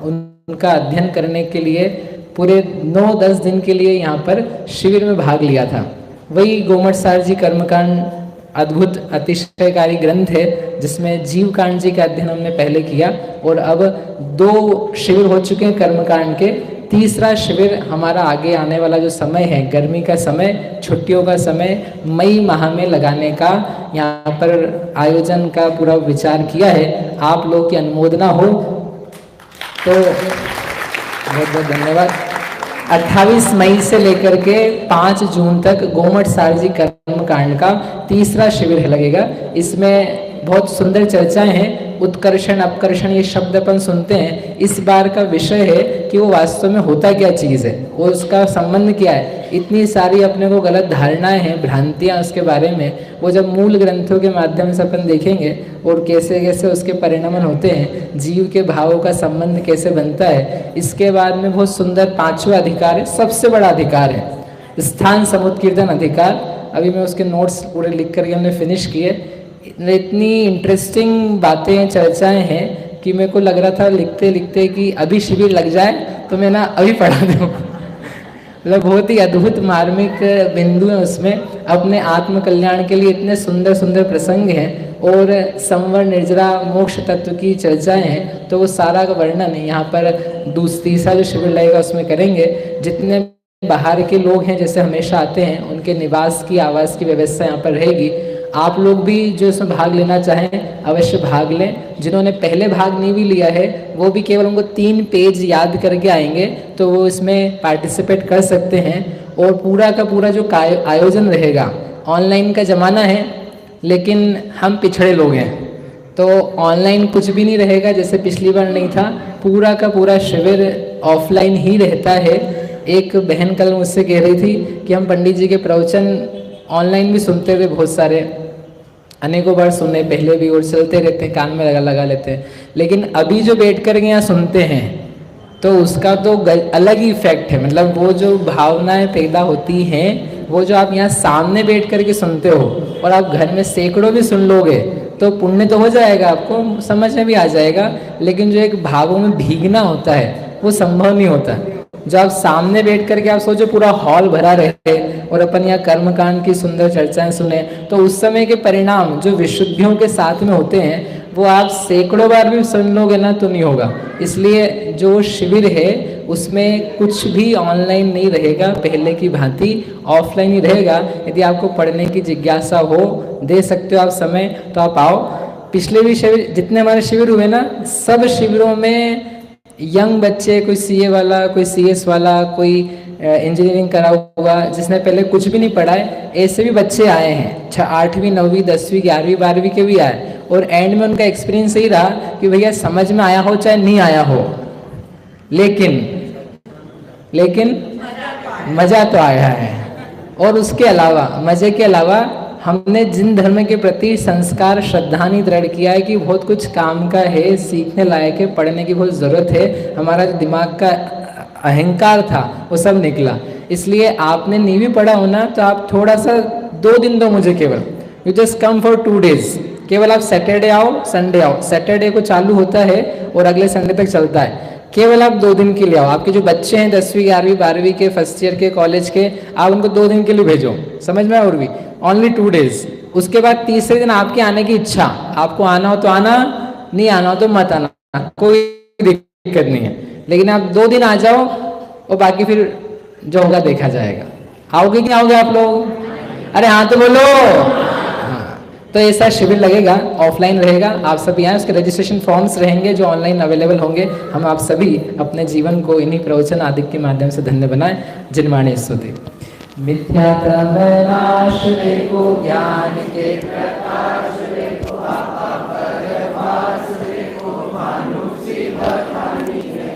उनका अध्ययन करने के लिए पूरे 9-10 दिन के लिए यहाँ पर शिविर में भाग लिया था। वही गोमट सार जी कर्मकांड अद्भुत अतिशयकारी ग्रंथ है, जिसमें जीव कांड जी का अध्ययन हमने पहले किया, और अब 2 शिविर हो चुके हैं कर्मकांड के। तीसरा शिविर हमारा आगे आने वाला जो समय है, गर्मी का समय, छुट्टियों का समय, मई माह में लगाने का यहाँ पर आयोजन का पूरा विचार किया है। आप लोग की अनुमोदना हो तो बहुत बहुत धन्यवाद। 28 मई से लेकर के 5 जून तक गोमट सार जी कर्मकांड का तीसरा शिविर लगेगा। इसमें बहुत सुंदर चर्चाएं हैं। उत्कर्षण अपकर्षण ये शब्द अपन सुनते हैं। इस बार का विषय है कि वो वास्तव में होता क्या चीज़ है, वो उसका संबंध क्या है। इतनी सारी अपने को गलत धारणाएं हैं, भ्रांतियां उसके बारे में, वो जब मूल ग्रंथों के माध्यम से अपन देखेंगे और कैसे कैसे उसके परिणमन होते हैं, जीव के भावों का संबंध कैसे बनता है। इसके बाद में बहुत सुंदर 5वां अधिकार है, सबसे बड़ा अधिकार है, स्थान समुत्कीर्तन अधिकार। अभी मैं उसके नोट्स पूरे लिख करके हमने फिनिश किए। इतनी इंटरेस्टिंग बातें चर्चाएं हैं कि मेरे को लग रहा था लिखते लिखते कि अभी शिविर लग जाए तो मैं ना अभी पढ़ा दूँ। मतलब बहुत ही अद्भुत मार्मिक बिंदु है उसमें। अपने आत्म कल्याण के लिए इतने सुंदर सुंदर प्रसंग हैं और संवर निर्जरा मोक्ष तत्व की चर्चाएं हैं, तो वो सारा का वर्णन यहाँ पर तीसरा जो शिविर लगेगा उसमें करेंगे। जितने बाहर के लोग हैं जैसे हमेशा आते हैं, उनके निवास की आवास की व्यवस्था यहाँ पर रहेगी। आप लोग भी जो इसमें भाग लेना चाहें अवश्य भाग लें। जिन्होंने पहले भाग नहीं भी लिया है वो भी केवल उनको 3 पेज याद करके आएंगे तो वो इसमें पार्टिसिपेट कर सकते हैं। और पूरा का पूरा जो आयोजन रहेगा, ऑनलाइन का ज़माना है लेकिन हम पिछड़े लोग हैं, तो ऑनलाइन कुछ भी नहीं रहेगा जैसे पिछली बार नहीं था। पूरा का पूरा शिविर ऑफलाइन ही रहता है। एक बहन कल मुझसे कह रही थी कि हम पंडित जी के प्रवचन ऑनलाइन भी सुनते हुए बहुत सारे अनेकों बार सुने पहले भी, और चलते रहते हैं, कान में लगा लेते हैं। लेकिन अभी जो बैठ कर यहाँ सुनते हैं तो उसका तो अलग ही इफेक्ट है। मतलब वो जो भावनाएं पैदा होती हैं, वो जो आप यहाँ सामने बैठ कर के सुनते हो और आप घर में सैकड़ों भी सुन लोगे तो पुण्य तो हो जाएगा, आपको समझ में भी आ जाएगा। लेकिन जो एक भावों में भीगना होता है वो संभव नहीं होता। जो आप सामने बैठ करके आप सोचो पूरा हॉल भरा रहे और अपन यहाँ कर्मकांड की सुंदर चर्चाएं सुने, तो उस समय के परिणाम जो विशुद्धियों के साथ में होते हैं वो आप सैकड़ों बार भी सुन लोगे ना तो नहीं होगा। इसलिए जो शिविर है उसमें कुछ भी ऑनलाइन नहीं रहेगा, पहले की भांति ऑफलाइन ही रहेगा। यदि आपको पढ़ने की जिज्ञासा हो, दे सकते हो आप समय, तो आप आओ। पिछले भी शिविर जितने हमारे शिविर हुए ना, सब शिविरों में यंग बच्चे, कोई सीए वाला, कोई सीएस वाला, कोई इंजीनियरिंग करा हुआ, जिसने पहले कुछ भी नहीं पढ़ा है, ऐसे भी बच्चे आए हैं। 8वीं 9वीं 10वीं 11वीं 12वीं के भी आए और एंड में उनका एक्सपीरियंस यही रहा कि भैया समझ में आया हो चाहे नहीं आया हो, लेकिन मजा तो आया है। और उसके अलावा, मजे के अलावा, हमने जिन धर्म के प्रति संस्कार श्रद्धानी दृढ़ किया है कि बहुत कुछ काम का है, सीखने लायक है, पढ़ने की बहुत ज़रूरत है, हमारा जो दिमाग का अहंकार था वो सब निकला। इसलिए आपने नहीं भी पढ़ा होना तो आप थोड़ा सा 2 दिन दो मुझे, केवल you just come for 2 days। केवल आप सैटरडे आओ, संडे आओ। सैटरडे को चालू होता है और अगले संडे तक चलता है। केवल आप 2 दिन के लिए आओ। आपके जो बच्चे हैं 10वीं 11वीं 12वीं के, फर्स्ट ईयर के, कॉलेज के, आप उनको 2 दिन के लिए भेजो, समझ में। और भी ओनली 2 days। उसके बाद तीसरे दिन आपके आने की इच्छा, आपको आना हो तो आना, नहीं आना हो तो मत आना, कोई दिक्कत नहीं है। लेकिन आप 2 दिन आ जाओ और बाकी फिर जो होगा देखा जाएगा। आओगे कि आओगे आप लोग? अरे हाँ तो बोलो। तो ऐसा शिविर लगेगा, ऑफलाइन रहेगा। आप सभी आए, उसके रजिस्ट्रेशन फॉर्म्स रहेंगे जो ऑनलाइन अवेलेबल होंगे। हम आप सभी अपने जीवन को इन्हीं प्रवचन आदि के माध्यम से धन्य बनाएं। जिनवाणी स्तुति। मिथ्या प्रनाश देखो, ज्ञान के प्रकाश देखो, आपा परवास देखो, मानुषी बखानी है।